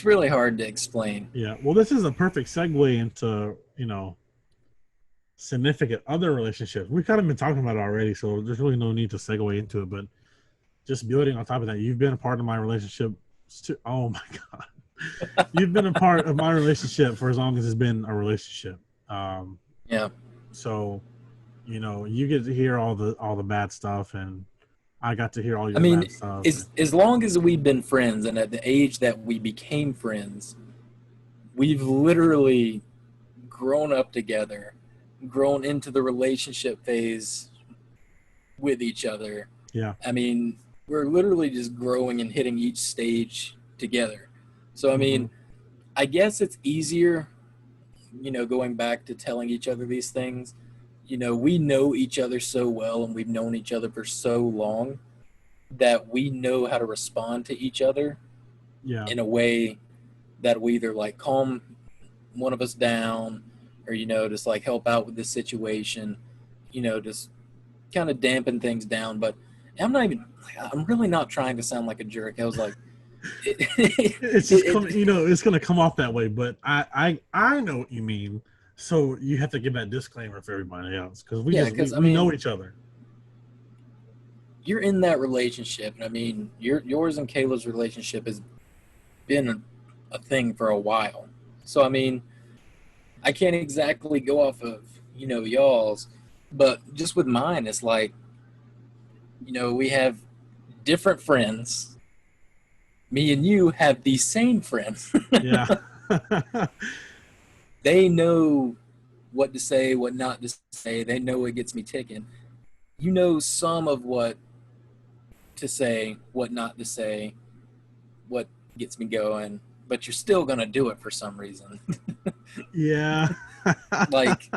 really hard to explain. Yeah. Well, this is a perfect segue into, significant other relationships. We've kind of been talking about it already, so there's really no need to segue into it. But just building on top of that, you've been a part of my relationship. Oh my God. You've been a part of my relationship for as long as it's been a relationship. Yeah. So, you get to hear all the bad stuff, and I got to hear all I your mean, bad stuff. as long as we've been friends and at the age that we became friends, we've literally grown up together, grown into the relationship phase with each other. Yeah. I mean, we're literally just growing and hitting each stage together. So, I mean, I guess it's easier, going back to telling each other these things. We know each other so well and we've known each other for so long that we know how to respond to each other Yeah. in a way that we either like calm one of us down or, just like help out with this situation, just kind of dampen things down. But I'm really not trying to sound like a jerk. I was like, It's just coming, it's going to come off that way, but I know what you mean. So you have to give that disclaimer for everybody else, because we know each other. You're in that relationship, and I mean, yours and Kayla's relationship has been a thing for a while. So I mean, I can't exactly go off of y'all's, but just with mine, it's like we have different friends. Me and you have the same friends. Yeah. They know what to say, what not to say. They know what gets me ticking. You know some of what to say, what not to say, what gets me going, but you're still gonna do it for some reason. Yeah. Like,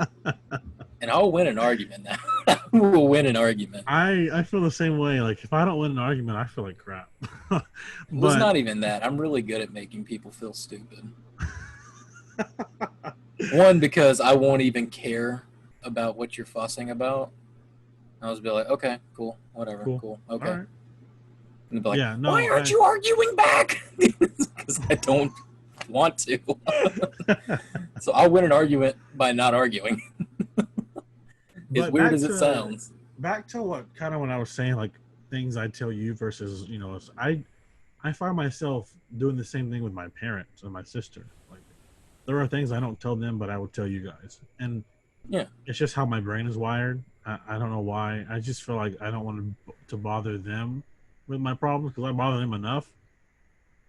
and I'll win an argument now. I will win an argument. I feel the same way. Like, if I don't win an argument, I feel like crap. But it's not even that. I'm really good at making people feel stupid. One, because I won't even care about what you're fussing about. I'll just be like, okay, cool, whatever, cool, okay. Right. And be like, yeah, no, why aren't you arguing back? Because I don't want to. So I'll win an argument by not arguing. As weird as it sounds. Back to what I was saying, like things I tell you versus, I find myself doing the same thing with my parents and my sister. Like, there are things I don't tell them, but I will tell you guys. And yeah, it's just how my brain is wired. I don't know why. I just feel like I don't want to bother them with my problems, because I bother them enough.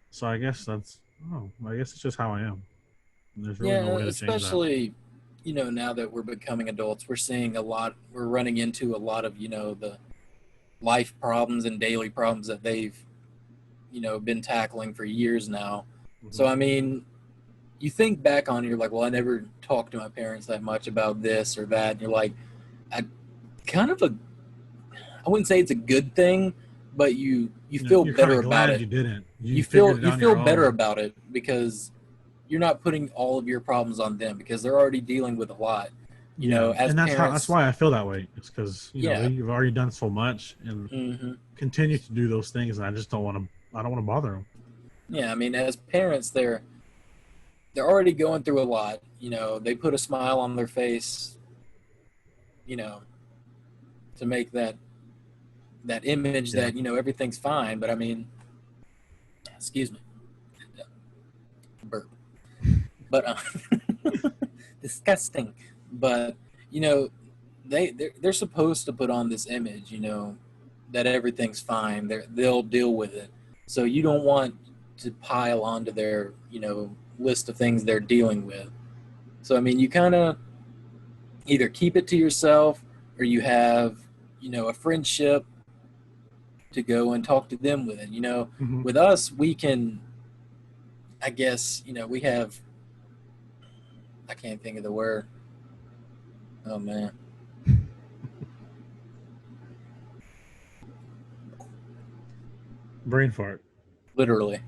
So I guess it's just how I am. There's really no way to especially, change that. Now that we're becoming adults, we're seeing we're running into a lot of, the life problems and daily problems that they've, been tackling for years now. Mm-hmm. So, I mean, you think back on it, you're like, well, I never talked to my parents that much about this or that. And you're like, I wouldn't say it's a good thing, but you feel better about it. You didn't. You feel better about it because you're not putting all of your problems on them, because they're already dealing with a lot. That's why I feel that way. It's because you've already done so much and continue to do those things, and I just don't want to bother them. Yeah, I mean, as parents, they're already going through a lot. They put a smile on their face, to make that image that everything's fine. But I mean, excuse me, burp. But disgusting. But they're supposed to put on this image, that everything's fine. They'll deal with it. So you don't want to pile onto their list of things they're dealing with. So I mean, you kind of either keep it to yourself, or you have a friendship to go and talk to them with it. With us, we can I guess, we have, I can't think of the word. Oh man. Brain fart. Literally.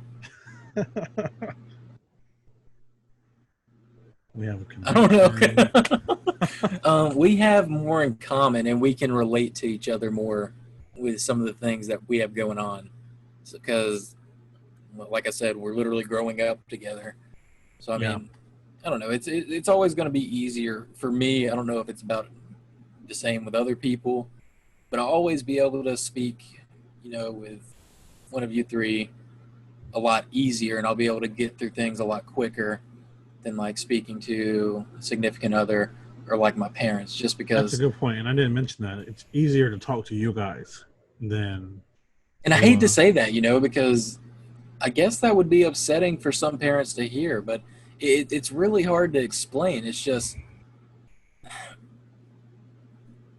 We have a I don't connection. know. We have more in common, and we can relate to each other more with some of the things that we have going on. Because, like I said, we're literally growing up together. So I Yeah. mean, I don't know. It's always going to be easier for me. I don't know if it's about the same with other people, but I'll always be able to speak, with one of you three a lot easier, and I'll be able to get through things a lot quicker than like speaking to a significant other or like my parents, just That's a because. good point, and I didn't mention that. It's easier to talk to you guys than And I to hate to say that, because I guess that would be upsetting for some parents to hear, but it's really hard to explain. It's just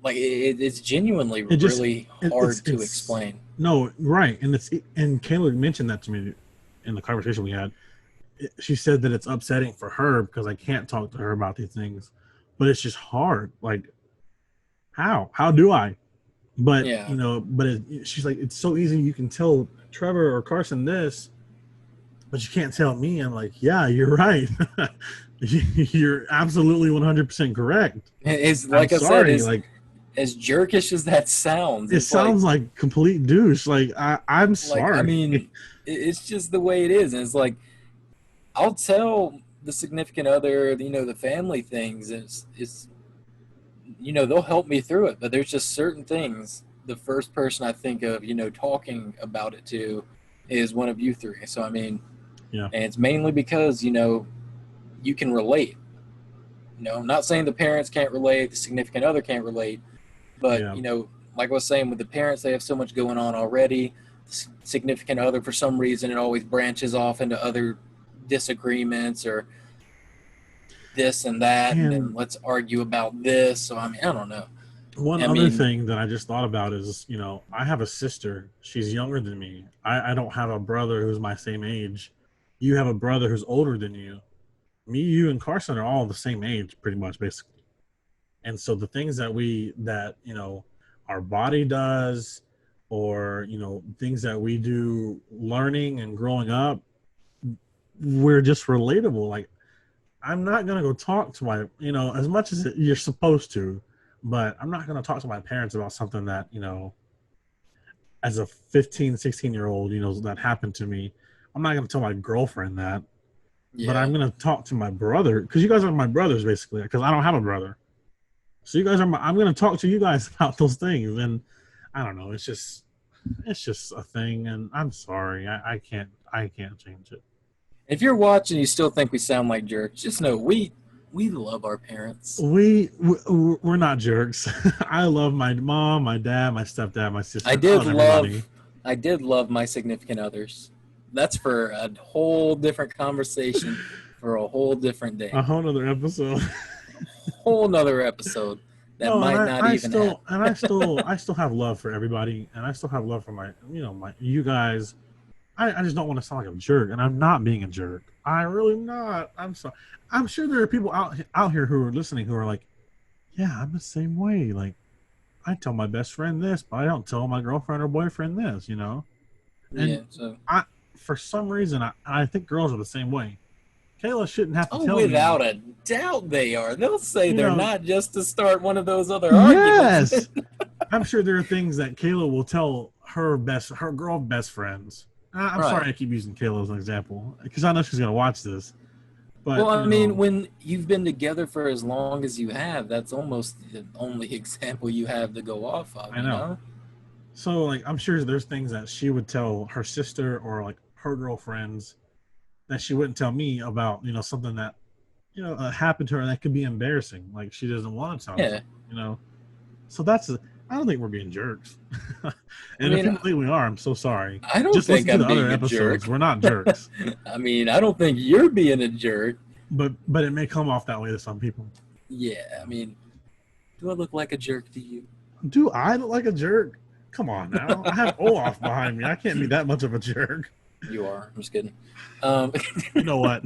like it's genuinely it just really hard to it's explain. no right, and Kayla mentioned that to me in the conversation we had. She said that it's upsetting for her because I can't talk to her about these things, but it's just hard. Like how do I? But Yeah. she's like, it's so easy. You can tell Trevor or Carson this, but you can't tell me. I'm like, yeah, you're right. You're absolutely 100% correct. It's I'm like I said, sorry. is Like, as jerkish as that sounds, it it's like sounds like complete douche. Like, I'm I sorry. mean, it's just the way it is, and it's like I'll tell the significant other, the family things. It's they'll help me through it, but there's just certain things. The first person I think of, talking about it to, is one of you three. So I mean, Yeah. and it's mainly because you can relate. I'm not saying the parents can't relate, the significant other can't relate, but Yeah. like I was saying with the parents, they have so much going on already. The significant other, for some reason, it always branches off into other disagreements or this and that, and then And let's argue about this. So I mean, I don't know. one I other mean, thing that I just thought about is, I have a sister. She's younger than me. I don't have a brother who's my same age. You have a brother who's older than you. Me, you, and Carson are all the same age, pretty much, basically. And so the things that our body does, or things that we do learning and growing up, we're just relatable. Like, I'm not gonna go talk to my, as much as you're supposed to, but I'm not gonna talk to my parents about something that, as a 15, 16-year old, that happened to me. I'm not gonna tell my girlfriend that, but yeah. I'm gonna talk to my brother, because you guys are my brothers, basically, because I don't have a brother. So you guys are I'm gonna talk to you guys about those things. And I don't know, it's just a thing, and I'm sorry. I can't change it. If you're watching, you still think we sound like jerks. Just know we love our parents. We're not jerks. I love my mom, my dad, my stepdad, my I sister. I did love everybody. love I did love my significant others. That's for a whole different conversation for a whole different day. A whole other episode. Whole nother episode that No, and might I, not I even still happen. and I still I still have love for everybody, and I still have love for my you guys. I just don't want to sound like a jerk, and I'm not being a jerk. I really not. I'm sorry. I'm sure there are people out here who are listening who are like, yeah, I'm the same way. Like, I tell my best friend this, but I don't tell my girlfriend or boyfriend this. And Yeah, so I, for some reason, I think girls are the same way. Kayla shouldn't have to oh, tell me, without a doubt they are. They'll say you they're know, not just to start one of those other arguments. yes. I'm sure there are things that Kayla will tell her girl best friends. I'm Right. sorry I keep using Kayla as an example because I know she's gonna watch this. Well, But I mean, when you've been together for as long as you have, that's almost the only example you have to go off I of. know. So like, I'm sure there's things that she would tell her sister or like her girlfriends that she wouldn't tell me about. Something that happened to her that could be embarrassing. Like, she doesn't want to tell me Yeah. something. So I don't think we're being jerks. I And if mean, people think we are, I'm so sorry. I don't Just think listen to I'm the other being a episodes. jerk. We're not jerks, I mean, I don't think you're being a jerk. but it may come off that way to some people. Yeah, I mean, do I look like a jerk to you? Do I look like a jerk? Come on now. I have Olaf behind me. I can't be that much of a jerk. You are. I'm just kidding. You know what?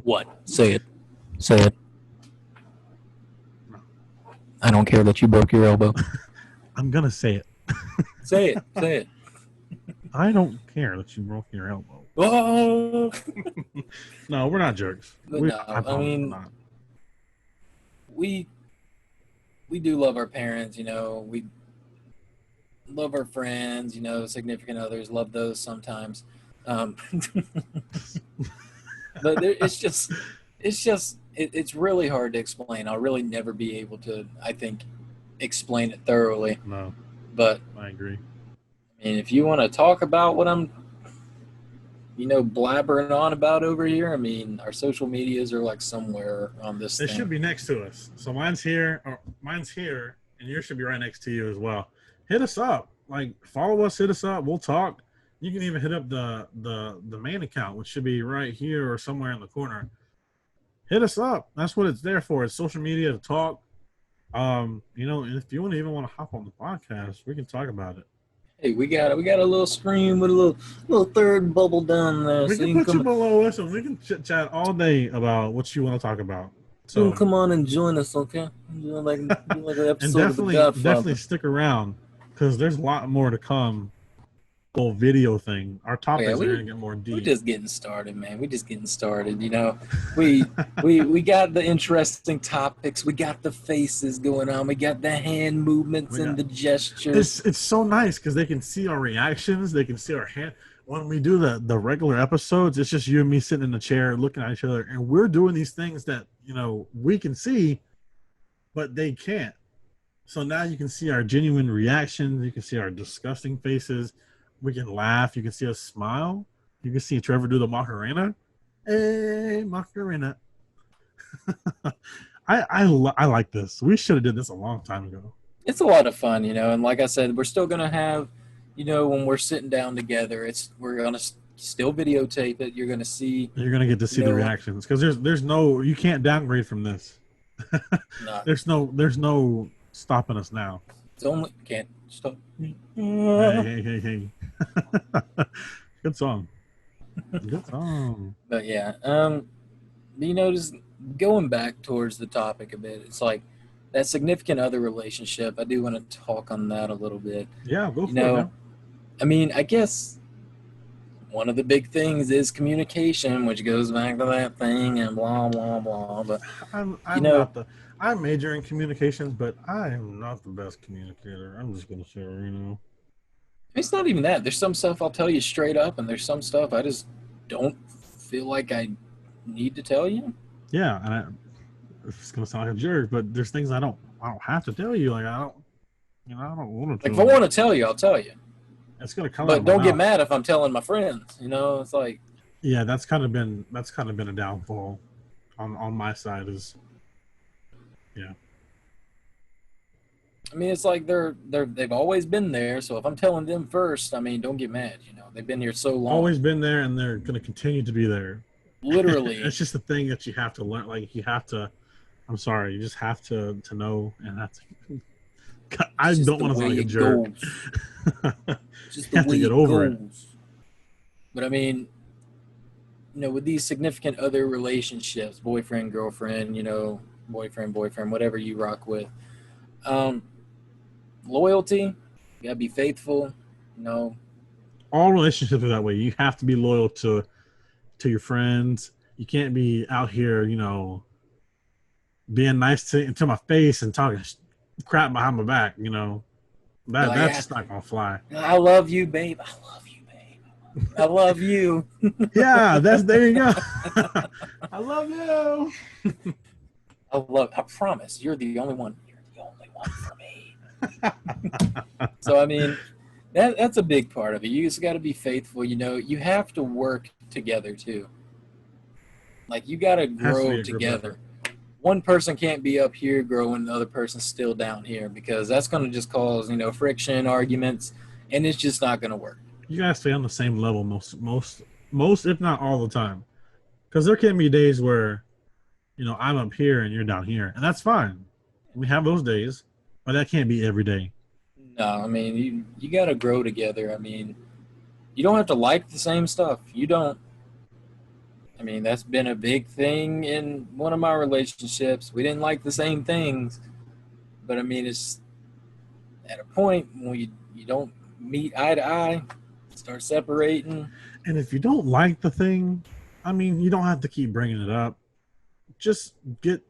What? Say it. Say it. No. I don't care that you broke your elbow. I'm gonna say it. Say it. Say it. I don't care that you broke your elbow. Oh. No, we're not jerks. But I no, I promise we're mean, not. we do love our parents. We love our friends. Significant others. Love those sometimes. Um, but it's really hard to explain. I'll really never be able to, I think, explain it thoroughly. No, But I agree. I mean, if you want to talk about what I'm, blabbering on about over here, I mean, our social medias are like somewhere on this They thing. should be next to us. So mine's here, and yours should be right next to you as well. Hit us up. Like, follow us, hit us up. We'll talk. You can even hit up the main account, which should be right here or somewhere in the corner. Hit us up. That's what it's there for. It's social media to talk. If you even want to hop on the podcast, we can talk about it. Hey, we got a little screen with a little third bubble down there. We So can put you below us, and we can chit chat all day about what you want to talk about. So come on and join us, okay? Like an episode and of The Godfather. definitely stick around because there's a lot more to come. Whole video thing. Our topics are gonna get more deep. We're just getting started, man. We're just getting started. We got the interesting topics. We got the faces going on. We got the hand movements and the gestures. It's so nice because they can see our reactions. They can see our hand. When we do the regular episodes, it's just you and me sitting in the chair looking at each other, and we're doing these things that we can see, but they can't. So now you can see our genuine reactions. You can see our disgusting faces. We can laugh. You can see us smile. You can see Trevor do the Macarena. Hey, Macarena. I like this. We should have did this a long time ago. It's a lot of fun, and like I said, we're still going to have, when we're sitting down together, we're going to still videotape it. You're going to see. You're going to get to see the reactions because there's no, you can't downgrade from this. No. There's no stopping us now. It's only can't stop me. Hey. Good song. Good song. But yeah, just going back towards the topic a bit, it's like that significant other relationship. I do want to talk on that a little bit. Yeah, go for it. Man. I mean, I guess one of the big things is communication, which goes back to that thing and blah blah blah. But I major in communications, but I am not the best communicator. I'm just gonna say, It's not even that. There's some stuff I'll tell you straight up, and there's some stuff I just don't feel like I need to tell you. Yeah, and it's gonna sound like a jerk, but there's things I don't have to tell you. Like I don't want to. Like if I want to tell you, I'll tell you. It's gonna come. But don't get mad if I'm telling my friends. It's like. Yeah, that's kind of been a downfall on my side. Is. Yeah. I mean, it's like they've always been there. So if I'm telling them first, I mean, don't get mad. They've been here so long. Always been there, and they're going to continue to be there. Literally, it's just a thing that you have to learn. Like you have to. I'm sorry, you just have to know and have to. I don't want to sound like a jerk. Just the way it goes. But I mean, with these significant other relationships, boyfriend, girlfriend, boyfriend, whatever you rock with. Loyalty, you gotta be faithful. All relationships are that way. You have to be loyal to your friends. You can't be out here, being nice to my face and talking crap behind my back. That's just not gonna fly. I love you, babe. I love you. Yeah, there you go. I love you. I promise you're the only one. You're the only one for me. So I mean, that's a big part of it. You just got to be faithful. You have to work together too. Like you got to grow together. One person can't be up here growing, the other person's still down here because that's going to just cause friction, arguments, and it's just not going to work. You gotta stay on the same level most if not all the time, because there can be days where I'm up here and you're down here, and that's fine. We have those days, but that can't be every day. No, I mean you got to grow together. I mean, You don't have to like the same stuff. You don't. I mean, that's been a big thing in one of my relationships. We didn't like the same things, but I mean, it's at a point when you don't meet eye to eye, start separating. And if you don't like the thing, I mean, you don't have to keep bringing it up. Just get,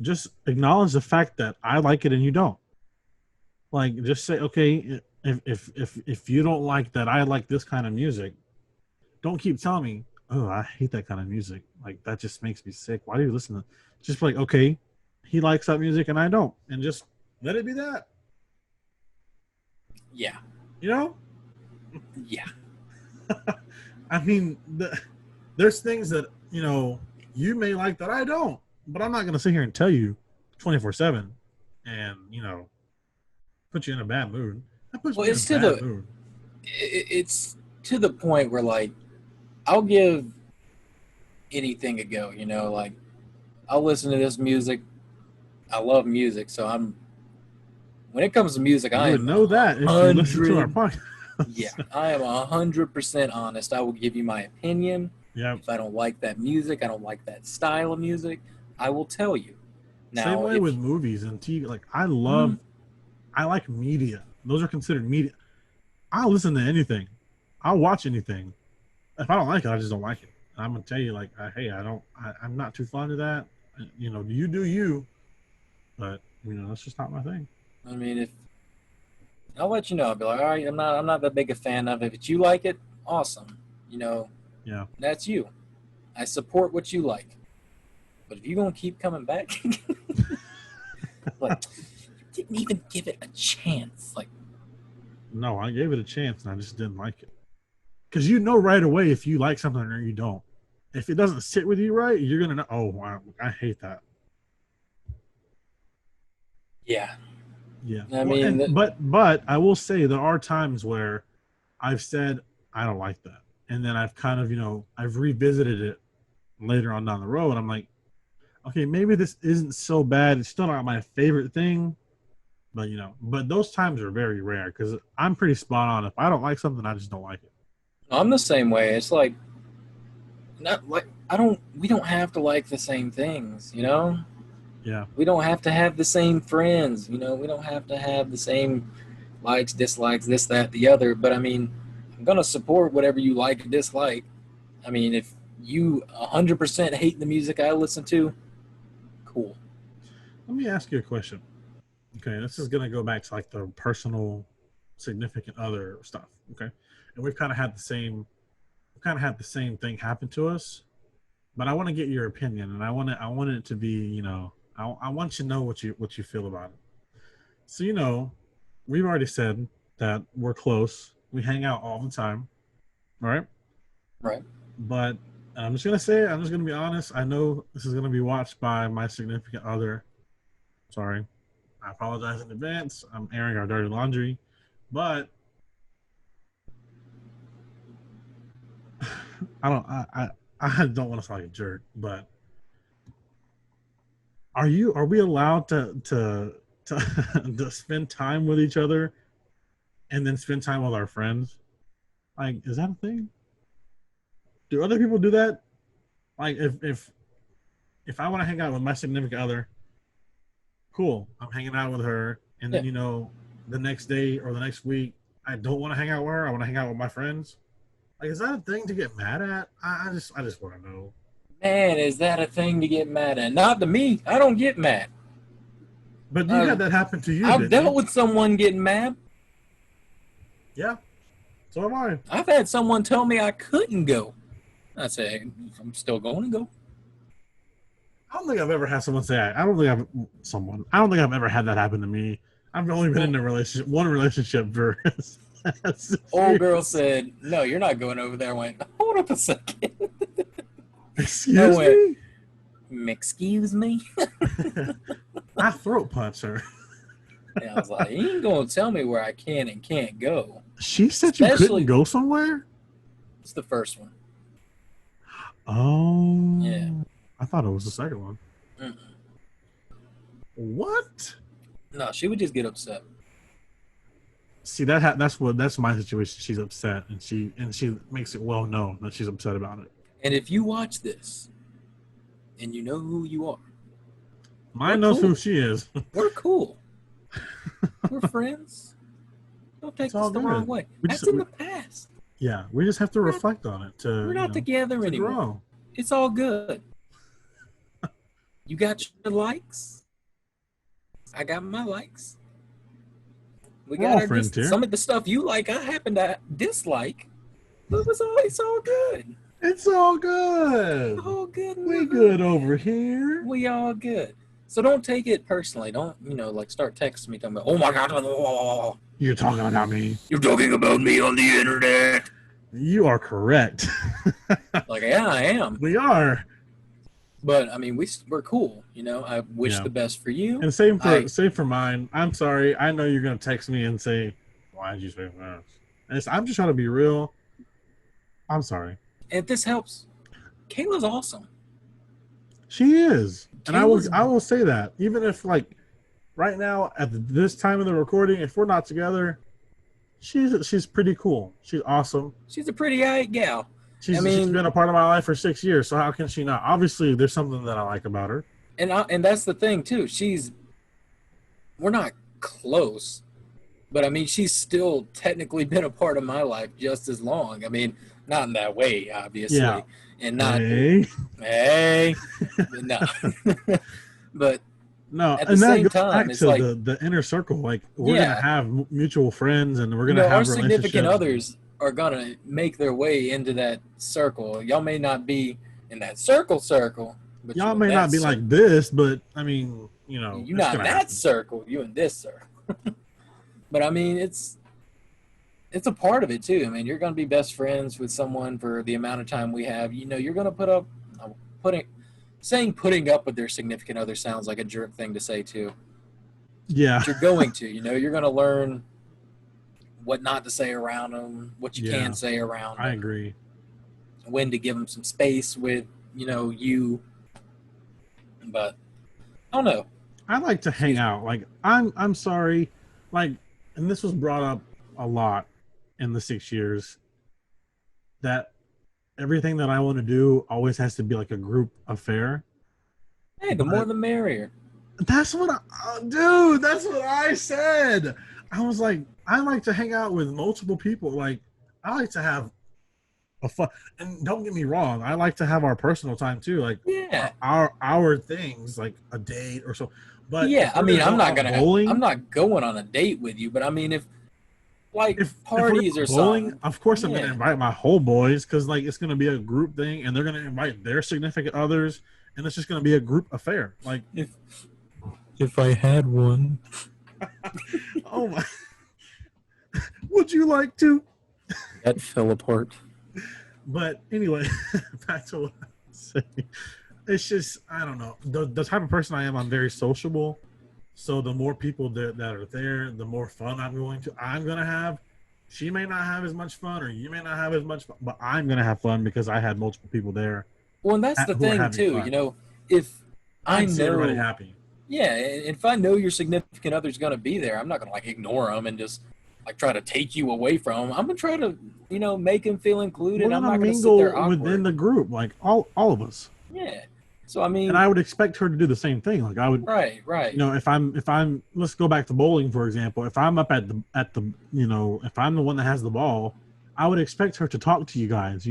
just acknowledge the fact that I like it and you don't. Like, just say, okay, if you don't like that I like this kind of music, don't keep telling me, oh, I hate that kind of music. Like, that just makes me sick. Why do you listen to? Just be like, okay, he likes that music and I don't, and just let it be that. Yeah, You know? yeah. I mean, there's things that you may like that I don't, but I'm not gonna sit here and tell you 24/7, and put you in a bad mood. That puts Well, me in a bad mood. it's to the point where like I'll give anything a go. Like I'll listen to this music. I love music, so I'm when it comes to music, You I would am know that if you listen to our 100. podcast. Yeah, I am 100% honest. I will give you my opinion. Yeah. If I don't like that music, I don't like that style of music, I will tell you. Same Now, way with if movies and TV. Like, mm, I like media. Those are considered media. I'll listen to anything. I'll watch anything. If I don't like it, I just don't like it. And I'm gonna tell you, like, hey, I'm not too fond of that. You do you, but that's just not my thing. I mean, if I'll let you know, I'll be like, all right, I'm not that big a fan of it. If you like it, awesome. Yeah. That's you. I support what you like. But if you're gonna keep coming back, like, you didn't even give it a chance. Like, No, I gave it a chance and I just didn't like it. Because right away if you like something or you don't. If it doesn't sit with you right, you're gonna know. Oh, wow, I hate that. yeah. Yeah. I Well, mean, but I will say there are times where I've said I don't like that, and then I've kind of I've revisited it later on down the road. I'm like, okay, maybe this isn't so bad. It's still not my favorite thing, but but those times are very rare because I'm pretty spot on. If I don't like something, I just don't like it. I'm the same way. It's like not like we don't have to like the same things, Yeah. We don't have to have the same friends, we don't have to have the same likes, dislikes, this, that, the other. But I mean, I'm gonna support whatever you like or dislike. I mean, if you 100% hate the music I listen to, cool. Let me ask you a question. Okay, this is gonna go back to like the personal, significant other stuff. Okay, and we've kind of had the same thing happen to us, but I want to get your opinion, and I want it to be, I want you to know what you feel about it. So we've already said that we're close. We hang out all the time, all right? Right. But I'm just gonna say, I'm just gonna be honest. I know this is gonna be watched by my significant other. Sorry, I apologize in advance. I'm airing our dirty laundry, but I don't want to sound like a jerk, but are we allowed to spend time with each other and then spend time with our friends? Like, is that a thing? Do other people do that? Like, if I want to hang out with my significant other, cool, I'm hanging out with her, and then Yeah. the next day or the next week, I don't want to hang out with her. I want to hang out with my friends. Like, is that a thing to get mad at? I just want to know. Man, is that a thing to get mad at? Not to me. I don't get mad. But you had I've, that happen to you, I've didn't you? dealt with someone getting mad. Yeah. So am I. I've had someone tell me I couldn't go. I say, I'm still going to go. I don't think I've ever had someone say. I don't think I've ever had that happen to me. I've only been Well, in a relationship, one relationship for 6 old girl years. said, no, you're not going over there. I went, hold up a second. I Excuse went, me. excuse me? I throat punch her. And I was like, you ain't going to tell me where I can and can't go. She said you couldn't Especially, go somewhere. it's the first one. Yeah. Oh, I thought it was the second one. Mm-mm. What? No, she would just get upset. See that's my situation. She's upset, and she makes it well known that she's upset about it. And if you watch this and you know who you are, Mine knows who she is. We're cool. We're friends. Don't take this the wrong way. That's in the past. Yeah, we just have to reflect on it. We're not together anymore. Grow. It's all good. You got your likes. I got my likes. We're got our some of the stuff you like, I happen to dislike. But it's all good. It's all good. All good. We good over here. We all good. So don't take it personally. Don't, like start texting me talking about, oh my God. You're talking about me. You're talking about me on the internet. You are correct. Like, yeah, I am. We are. But, I mean, we're cool. I wish the best for you. And same for mine. I'm sorry. I know you're going to text me and say, why did you say that? I'm just trying to be real. I'm sorry. If this helps, Kayla's awesome. She is. And I will say that. Even if, like, right now, at this time of the recording, if we're not together, she's pretty cool. She's awesome. She's a pretty gal. She's been a part of my life for 6 years, so how can she not? Obviously, there's something that I like about her. And that's the thing, too. We're not close, but, I mean, she's still technically been a part of my life just as long. I mean, not in that way, obviously. Yeah. And not hey. No. But no, at the same time, it's like the inner circle. Like we're gonna have mutual friends, and we're gonna have our significant others are gonna make their way into that circle. Y'all may not be in that circle, but y'all may not be like this. But I mean, you're not in that circle. You in this circle. But I mean, it's a part of it too. I mean, you're going to be best friends with someone for the amount of time we have. You're going to putting up with their significant other sounds like a jerk thing to say too. Yeah. But you're going to, you're going to learn what not to say around them, what you can say around them. I agree. When to give them some space with, you. But I don't know. I like to hang out. Like I'm sorry. Like, and this was brought up a lot in the 6 years, that everything that I want to do always has to be like a group affair. Hey, the more the merrier. That's what that's what I said. I was like, I like to hang out with multiple people. Like, I like to have a fun, and don't get me wrong, I like to have our personal time too. Like, our things, like a date or so. But yeah, I mean, I'm not going on a date with you, but I mean, if parties or something, of course I'm gonna invite my whole boys, because like it's gonna be a group thing, and they're gonna invite their significant others, and it's just gonna be a group affair. Like, if I had one. Oh my! Would you like to? That fell apart. But anyway, back to what I was saying. It's just, I don't know. The type of person I am, I'm very sociable. So the more people that are there, the more fun I'm going to have. She may not have as much fun, or you may not have as much fun, but I'm going to have fun because I had multiple people there. Well, and that's the thing too. Fun. If I know everybody happy. Yeah, if I know your significant other's going to be there, I'm not going to like ignore them and just like try to take you away from them. I'm going to try to, make them feel included. I'm not going to sit there awkward. Within the group, like all of us. Yeah. So I mean, and I would expect her to do the same thing. Like I would, right. If I'm, let's go back to bowling for example. If I'm up at the, if I'm the one that has the ball, I would expect her to talk to you guys.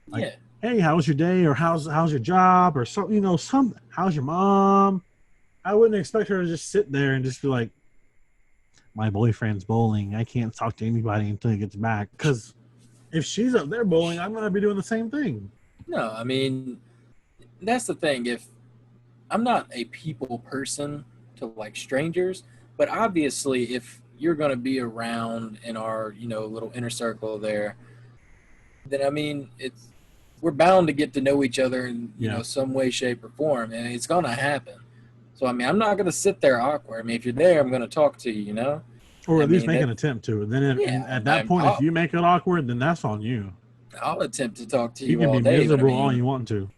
Like, hey, how was your day, or how's your job, or some, how's your mom? I wouldn't expect her to just sit there and just be like, my boyfriend's bowling. I can't talk to anybody until he gets back. Because if she's up there bowling, I'm gonna be doing the same thing. No, I mean, that's the thing. If I'm not a people person to like strangers, but obviously if you're going to be around in our, little inner circle there, then I mean, we're bound to get to know each other in, some way, shape or form, and it's going to happen. So, I mean, I'm not going to sit there awkward. I mean, if you're there, I'm going to talk to you, Or at least make an attempt to. And then at that point, if you make it awkward, then that's on you. I'll attempt to talk to you all day. You can be miserable all you want to.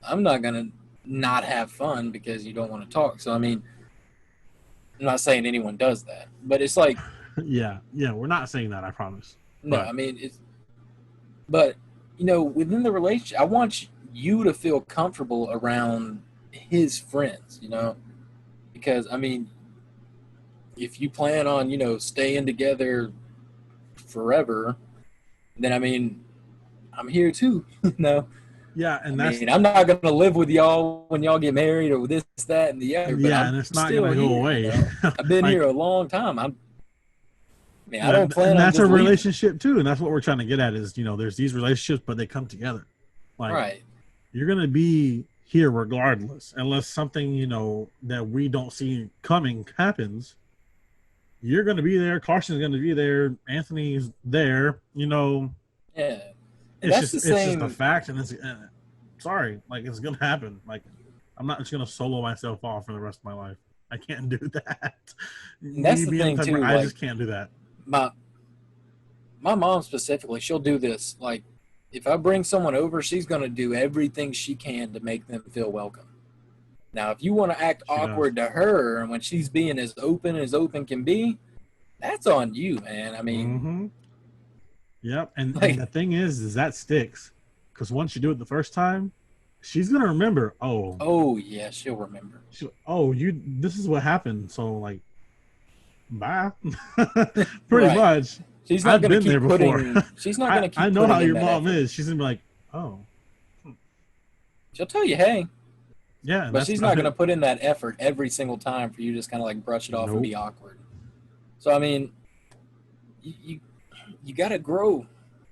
I'm not going to not have fun because you don't want to talk. So, I mean, I'm not saying anyone does that. But it's like, Yeah, yeah, we're not saying that, I promise. No, But I mean it's, but you know, within the relationship, I want you to feel comfortable around his friends. You know, because I mean, if you plan on staying together forever, then I mean, I'm here too. yeah, I and that's mean, I'm not gonna live with y'all when y'all get married or this, that, and the other, but yeah, I'm and it's not still gonna go here. away. I've been here Like a long time. I mean, I yeah, don't plan and on that's a just leaving. relationship too, and that's what we're trying to get at is there's these relationships, but they come together. Like Right. you're gonna be here regardless, unless something that we don't see coming happens. You're gonna be there. Carson's gonna be there. Anthony's there. Yeah. And It's that's just the it's just a same. fact, and it's sorry, like it's gonna happen. Like I'm not just gonna solo myself off for the rest of my life. I can't do that. And that's Me the being the thing type of too. I Like just can't do that. my my mom specifically, she'll do this. Like if I bring someone over, she's gonna do everything she can to make them feel welcome. Now, if you want to act She does. awkward to her and when she's being as open can be, that's on you, man. I mean, Mm-hmm. Yep. And like, the thing is that sticks, because once you do it the first time, she's gonna remember. Oh, oh yeah, she'll remember. you. This is what happened. So like, bye. Pretty Right. much. She's not I've gonna been there keep before. putting. She's not I gonna I keep know how putting in your that mom effort. is. She's gonna be like, oh, She'll tell you, hey, yeah, and but that's she's about not gonna it. put in that effort every single time for you to just kind of like brush it off and be Nope. awkward. So I mean, you you got to grow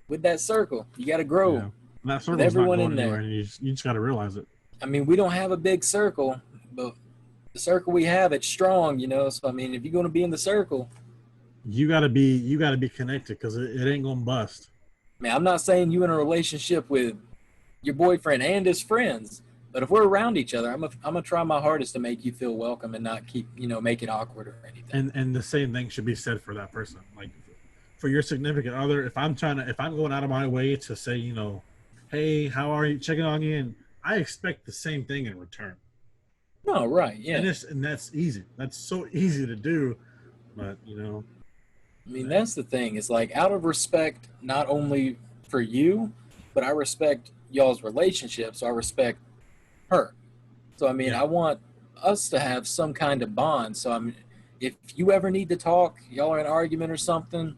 with that circle. You got to grow Yeah. And that with circle's not everyone going in anywhere, there. and you just got to realize it. I mean, we don't have a big circle, but the circle we have, it's strong, So I mean, if you're going to be in the circle, You got to be connected, because it ain't gonna bust. I mean, I'm not saying you in a relationship with your boyfriend and his friends, but if we're around each other, I'm gonna try my hardest to make you feel welcome and not keep make it awkward or anything. And the same thing should be said for that person. Like for your significant other, if I'm going out of my way to say, hey, how are you, checking on you, and I expect the same thing in return. No, right, And yeah. that's easy. That's so easy to do, but I mean, that's the thing. It's like out of respect, not only for you, but I respect y'all's relationship, so I respect her. So I mean, yeah, I want us to have some kind of bond. So I mean, if you ever need to talk, y'all are in an argument or something,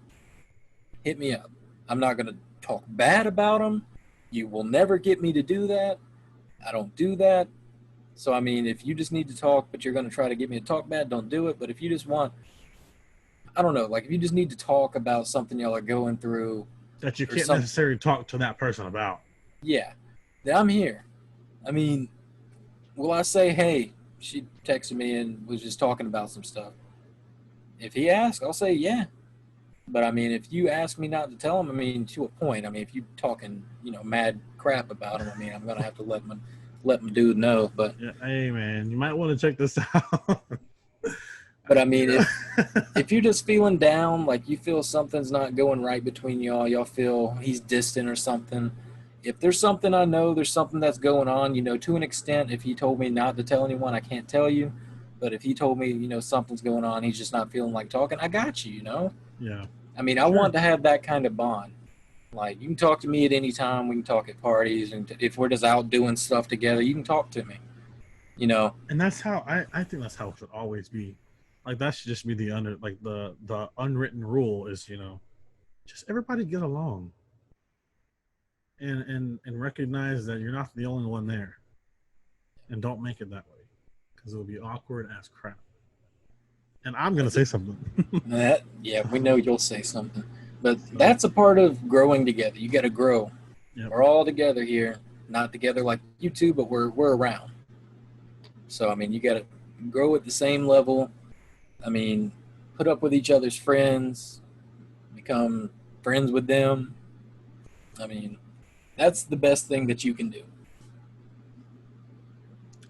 hit me up. I'm not gonna talk bad about them. You will never get me to do that. I don't do that. So I mean, if you just need to talk, but you're gonna try to get me to talk bad, don't do it. But if you just want, I don't know, like if you just need to talk about something y'all are going through that you or can't something, necessarily talk to that person about. yeah, then I'm here. I mean, will I say, hey, she texted me and was just talking about some stuff? If he asks, I'll say, yeah. But I mean, if you ask me not to tell him, I mean, to a point. I mean, if you talking, mad crap about him, I mean, I'm gonna have to let my dude know. But Yeah, hey man, you might want to check this out. I mean, if you're just feeling down, like you feel something's not going right between y'all feel he's distant or something. If there's something I know, there's something that's going on, to an extent. If he told me not to tell anyone, I can't tell you. But if he told me, something's going on, he's just not feeling like talking, I got you. Yeah, I mean, I sure. want to have that kind of bond. Like, you can talk to me at any time. We can talk at parties. And if we're just out doing stuff together, you can talk to me, you know? And that's how I think that's how it should always be. Like that should just be the unwritten rule is just everybody get along, and recognize that you're not the only one there, and don't make it that way, because it'll be awkward as crap. And I'm gonna say something. Yeah, we know you'll say something. But So, that's a part of growing together. You got to grow. yep. We're all together here. Not together like you two, but we're around. So, I mean, you got to grow at the same level. I mean, put up with each other's friends, become friends with them. I mean, that's the best thing that you can do.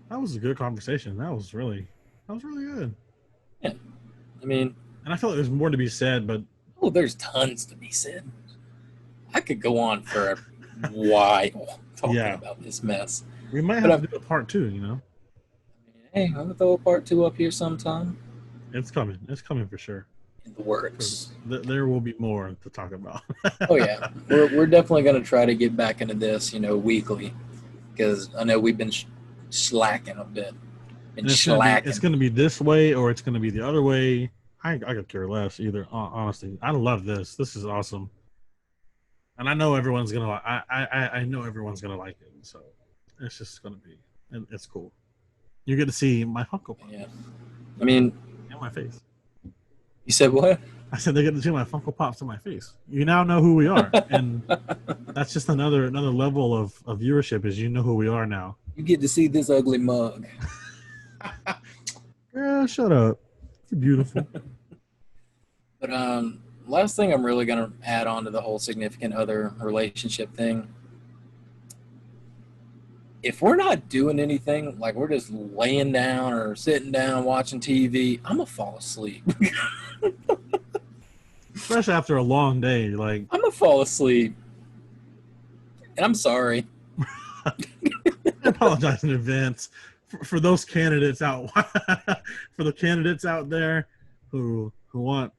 That was a good conversation. That was really good. Yeah. I mean, And I feel like there's more to be said, but oh, there's tons to be said. I could go on for a while talking yeah, about this mess. we might But have to do a part two. hey, I'm gonna throw a part two up here sometime. It's coming. It's coming for sure. in the works. There will be more to talk about. Oh yeah, we're definitely going to try to get back into this, weekly, because I know we've been slacking a bit. And it's gonna be this way or it's gonna be the other way. I could care less either. Honestly, I love this. This is awesome, and I know everyone's gonna. I know everyone's gonna like it. So it's just gonna be. And it's cool. You get to see my Funko Pop. Yeah, I mean, in my face. You said what? I said they get to see my Funko Pops in my face. You now know who we are, and that's just another level of viewership. Is you know who we are now. You get to see this ugly mug. Girl, shut up. You're beautiful. But last thing I'm really gonna add on to the whole significant other relationship thing. If we're not doing anything, like we're just laying down or sitting down watching TV, I'm gonna fall asleep. Especially after a long day, like I'm gonna fall asleep. And I'm sorry. I apologize in advance for those candidates out for the candidates out there who want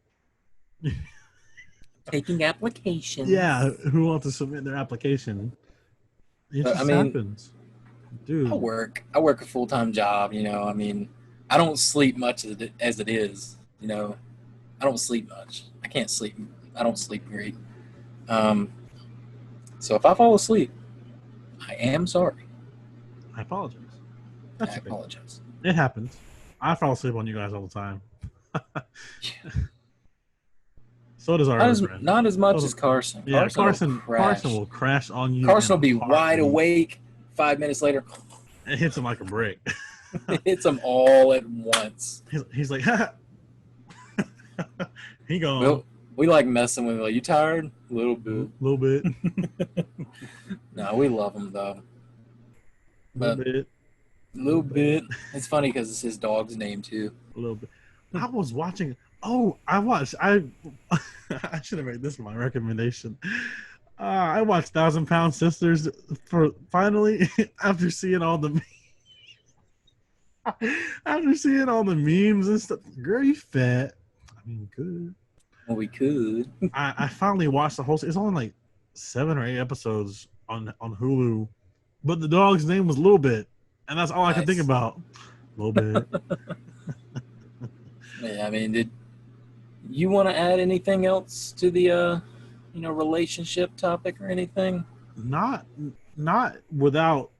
taking applications. Yeah, who want to submit their application. It just happens. Dude. I work a full-time job, I don't sleep much as it is, I don't sleep much. I can't sleep. I don't sleep great. So if I fall asleep, I am sorry. I apologize. I apologize. It happens. I fall asleep on you guys all the time. So does our other friend. Not as much as Carson. Yeah, Carson will crash on you. Carson will be wide awake. 5 minutes later, it hits him like a brick. It hits him all at once. He's like, he gone. We like messing with him. Like, you tired? A little bit. A little bit. No, we love him though. A little bit. It's funny because it's his dog's name too. A little bit. I was watching. I should have made this my recommendation. I watched 1,000-Pound Sisters for finally after seeing all the memes and stuff. Girl, you fat. I mean, good. Well, we could. I finally watched the whole. It's only like 7 or 8 episodes on Hulu, but the dog's name was Little Bit, and that's all I could think about. Little Bit. Yeah, I mean, did you want to add anything else to the relationship topic or anything? Not without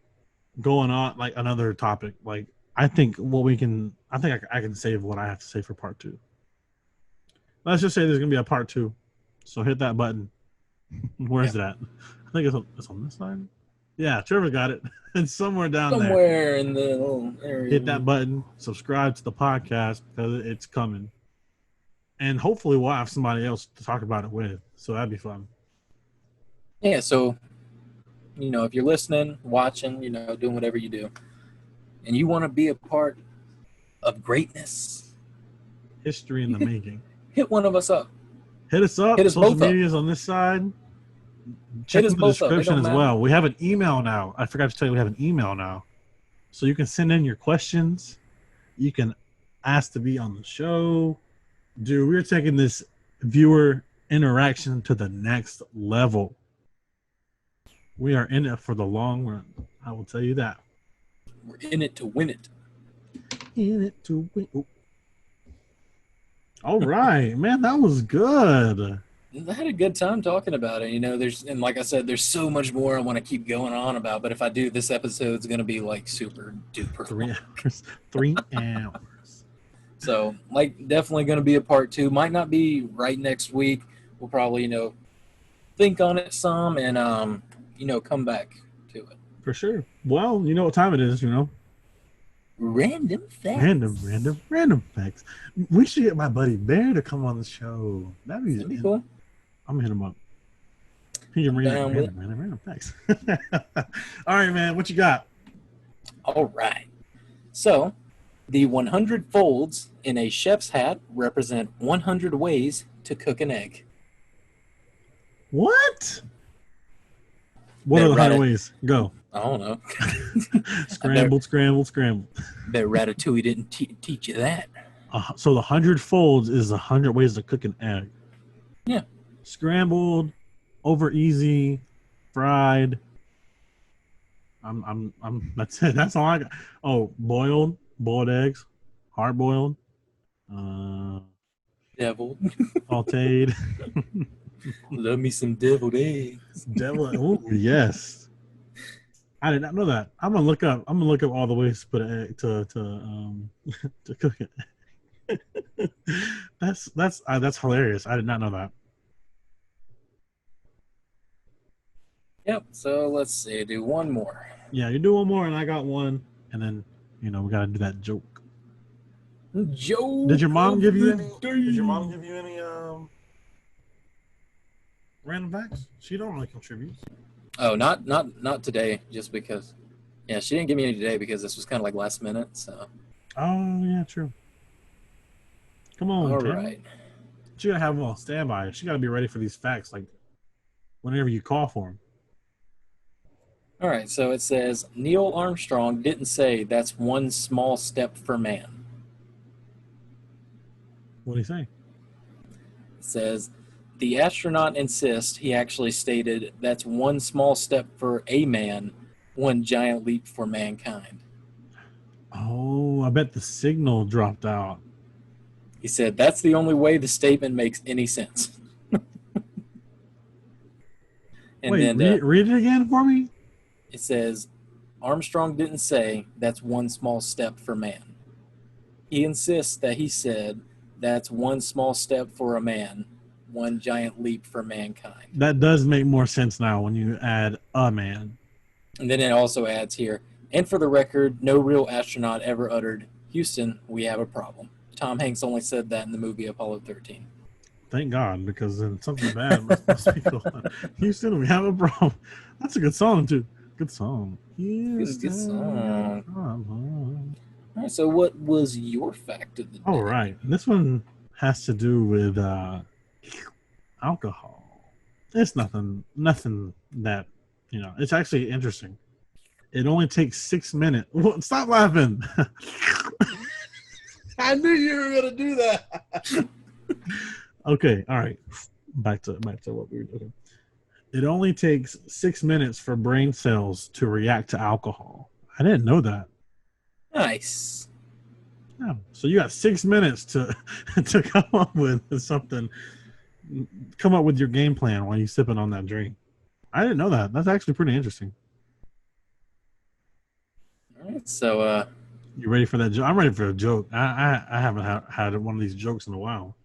going on like another topic. Like I think I can save what I have to say for part 2. Let's just say there's gonna be a part 2. So hit that button. Where's it at? I think it's on this side. Yeah, Trevor got it. It's somewhere down there. Somewhere in the little area. Hit that button. Subscribe to the podcast because it's coming. And hopefully we'll have somebody else to talk about it with. So that'd be fun. Yeah, so, if you're listening, watching, doing whatever you do, and you want to be a part of greatness. History in the making. Hit one of us up. Hit us up. Hit us Social both media's on this side. Check the description as well. We have an email now. I forgot to tell you we have an email now. So you can send in your questions. You can ask to be on the show. Dude, we're taking this viewer interaction to the next level. We are in it for the long run. I will tell you that. We're in it to win it. In it to win. Ooh. All right, man, that was good. I had a good time talking about it. And like I said, there's so much more I want to keep going on about. But if I do, this episode's going to be like super duper 3 hours. 3 hours. So, definitely going to be a part 2. Might not be right next week. We'll probably, think on it some and, come back to it. For sure. Well, you know what time it is, Random facts. Random facts. We should get my buddy Bear to come on the show. That'd be cool. I'm gonna hit him up. He can read random facts. All right, man. What you got? All right. So, the 100 folds in a chef's hat represent 100 ways to cook an egg. What? What are the 100 ways? Go. I don't know. Scrambled. Bet Ratatouille didn't teach you that. So the 100 folds is 100 ways to cook an egg. Yeah. Scrambled, over easy, fried. I'm. That's it. That's all I got. Oh, boiled eggs, hard boiled, uh, Devil. sauteed. Love me some deviled eggs. Devil. Oh yes. I did not know that. I'm gonna look up. I'm gonna look up all the ways to put an egg to cook it. That's hilarious. I did not know that. Yep. So let's see. Do one more. Yeah, you do one more, and I got one, and then we gotta do that joke. Joke Did your mom of give you the any? day. Did your mom give you any random facts? She don't really contribute. Oh, not today. Just because. Yeah, she didn't give me any today because this was kind of like last minute. So. Oh yeah, true. Come on, All Tim. right. She gotta have them on standby. She gotta be ready for these facts, like whenever you call for them. All right. So it says Neil Armstrong didn't say that's one small step for man. What do you say? It says the astronaut insists he actually stated that's one small step for a man, one giant leap for mankind. Oh, I bet the signal dropped out. He said that's the only way the statement makes any sense. And Wait, then read it again for me. it says Armstrong didn't say that's one small step for man. He insists that he said that's one small step for a man, one giant leap for mankind. That does make more sense now when you add a man. And then it also adds here, and for the record, no real astronaut ever uttered, Houston, we have a problem. Tom Hanks only said that in the movie Apollo 13. Thank God, because then something bad must be going on. Houston, we have a problem. That's a good song too. Good song. Houston, Good song. problem. All right, so what was your fact of the day? All right, this one has to do with alcohol. It's nothing that It's actually interesting. It only takes 6 minutes. Well, stop laughing. I knew you were gonna do that. Okay, all right. Back to what we were doing. It only takes 6 minutes for brain cells to react to alcohol. I didn't know that. Nice. Yeah. So you got 6 minutes to come up with something. Come up with your game plan while you're sipping on that drink. I didn't know that. That's actually pretty interesting. All right, so you ready for that joke? I'm ready for a joke. I haven't had one of these jokes in a while.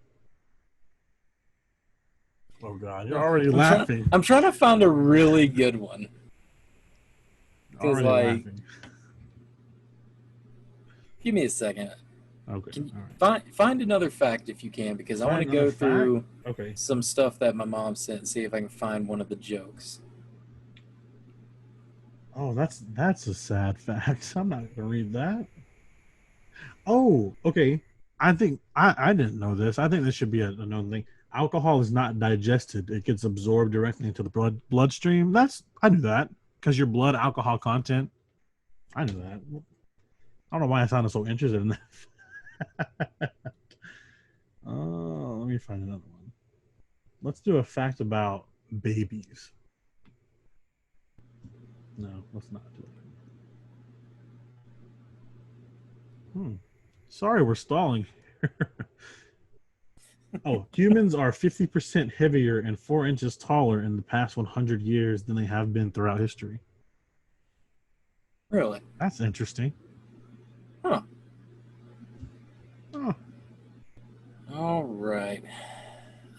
Oh God, you're already laughing. I'm trying to find a really good one. Already laughing. Give me a second. Okay. Find another fact if you can, because I want to go through some stuff that my mom sent and see if I can find one of the jokes. Oh, that's a sad fact. I'm not gonna read that. Oh, okay. I think I didn't know this. I think this should be a known thing. Alcohol is not digested; it gets absorbed directly into the bloodstream. I knew that because your blood alcohol content. I knew that. I don't know why I sounded so interested in that. Oh, let me find another one. Let's do a fact about babies. No, let's not do it. Sorry, we're stalling here. Oh, humans are 50% heavier and 4 inches taller in the past 100 years than they have been throughout history. Really? That's interesting. Huh. Oh. All right.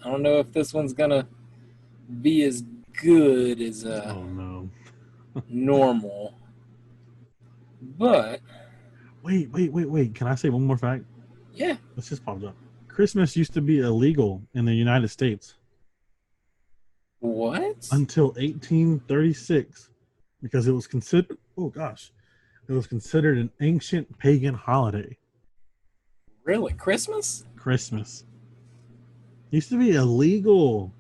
I don't know if this one's gonna be as good as oh no. normal, but wait. Can I say one more fact? Yeah. This just popped up. Christmas used to be illegal in the United States. What? Until 1836, because it was considered. Oh gosh, it was considered an ancient pagan holiday. Really, Christmas? Christmas used to be illegal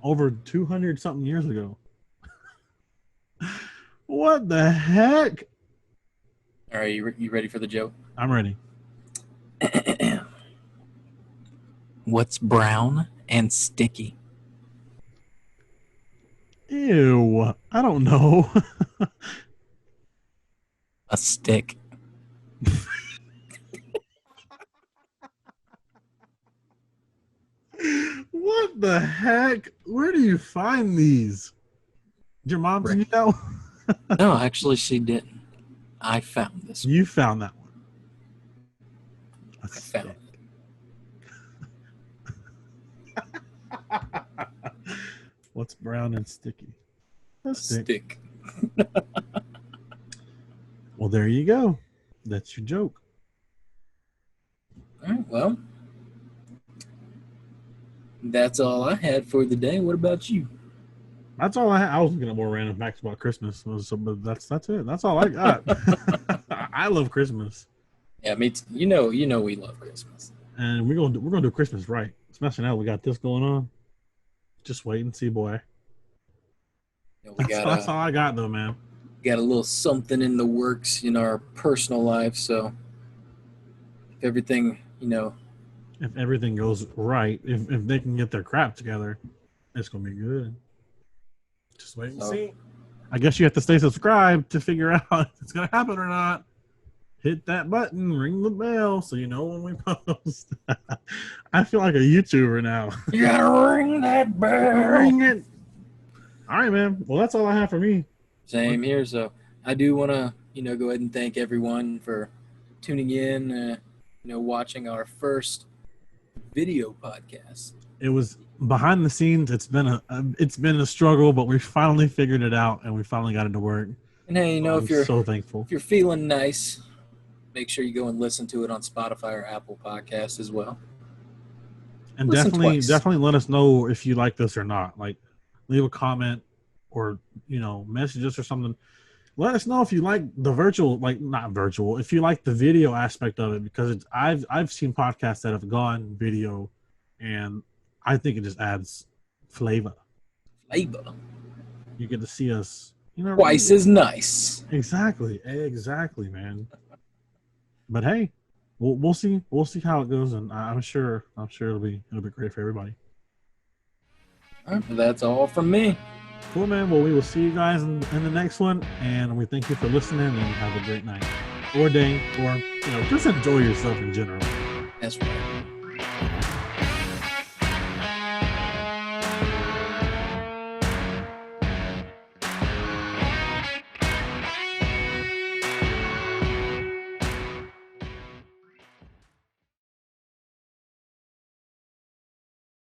over 200 something years ago. What the heck? All right, you ready for the joke? I'm ready. What's brown and sticky? Ew. I don't know. A stick. What the heck? Where do you find these? Did your mom send you that one? No, actually, she didn't. I found this one. You found that one. A I found stick. What's brown and sticky? A stick. Well, there you go. That's your joke. All right, well, that's all I had for the day. What about you? That's all I had. I was looking at more random facts about Christmas, but that's it. That's all I got. I love Christmas, Yeah, me too. You know, we love Christmas. and we're gonna do Christmas right. Especially now we got this going on. Just wait and see, boy. You know, we That's all I got, though, man. got a little something in the works in our personal life. So if everything, If everything goes right, if they can get their crap together, it's gonna be good. Just wait and see. I guess you have to stay subscribed to figure out if it's gonna happen or not. Hit that button, ring the bell, so you know when we post. I feel like a YouTuber now. you gotta ring that bell. Ring it. All right, man. Well, that's all I have for me. Same here. So I do want to, go ahead and thank everyone for tuning in, watching our first video podcast. It was behind the scenes. It's been a struggle, but we finally figured it out, and we finally got it to work. And hey, if you're so thankful, if you're feeling nice, make sure you go and listen to it on Spotify or Apple Podcasts as well. And definitely let us know if you like this or not. Like, leave a comment or message us or something. Let us know if you like the virtual, not virtual, if you like the video aspect of it, because I've seen podcasts that have gone video, and I think it just adds flavor. You get to see us, twice as nice. Exactly, man. But hey, we'll see how it goes, and I'm sure it'll be great for everybody. All right, that's all from me. Cool, man. Well, we will see you guys in the next one, and we thank you for listening, and have a great night or day, or just enjoy yourself in general. That's right.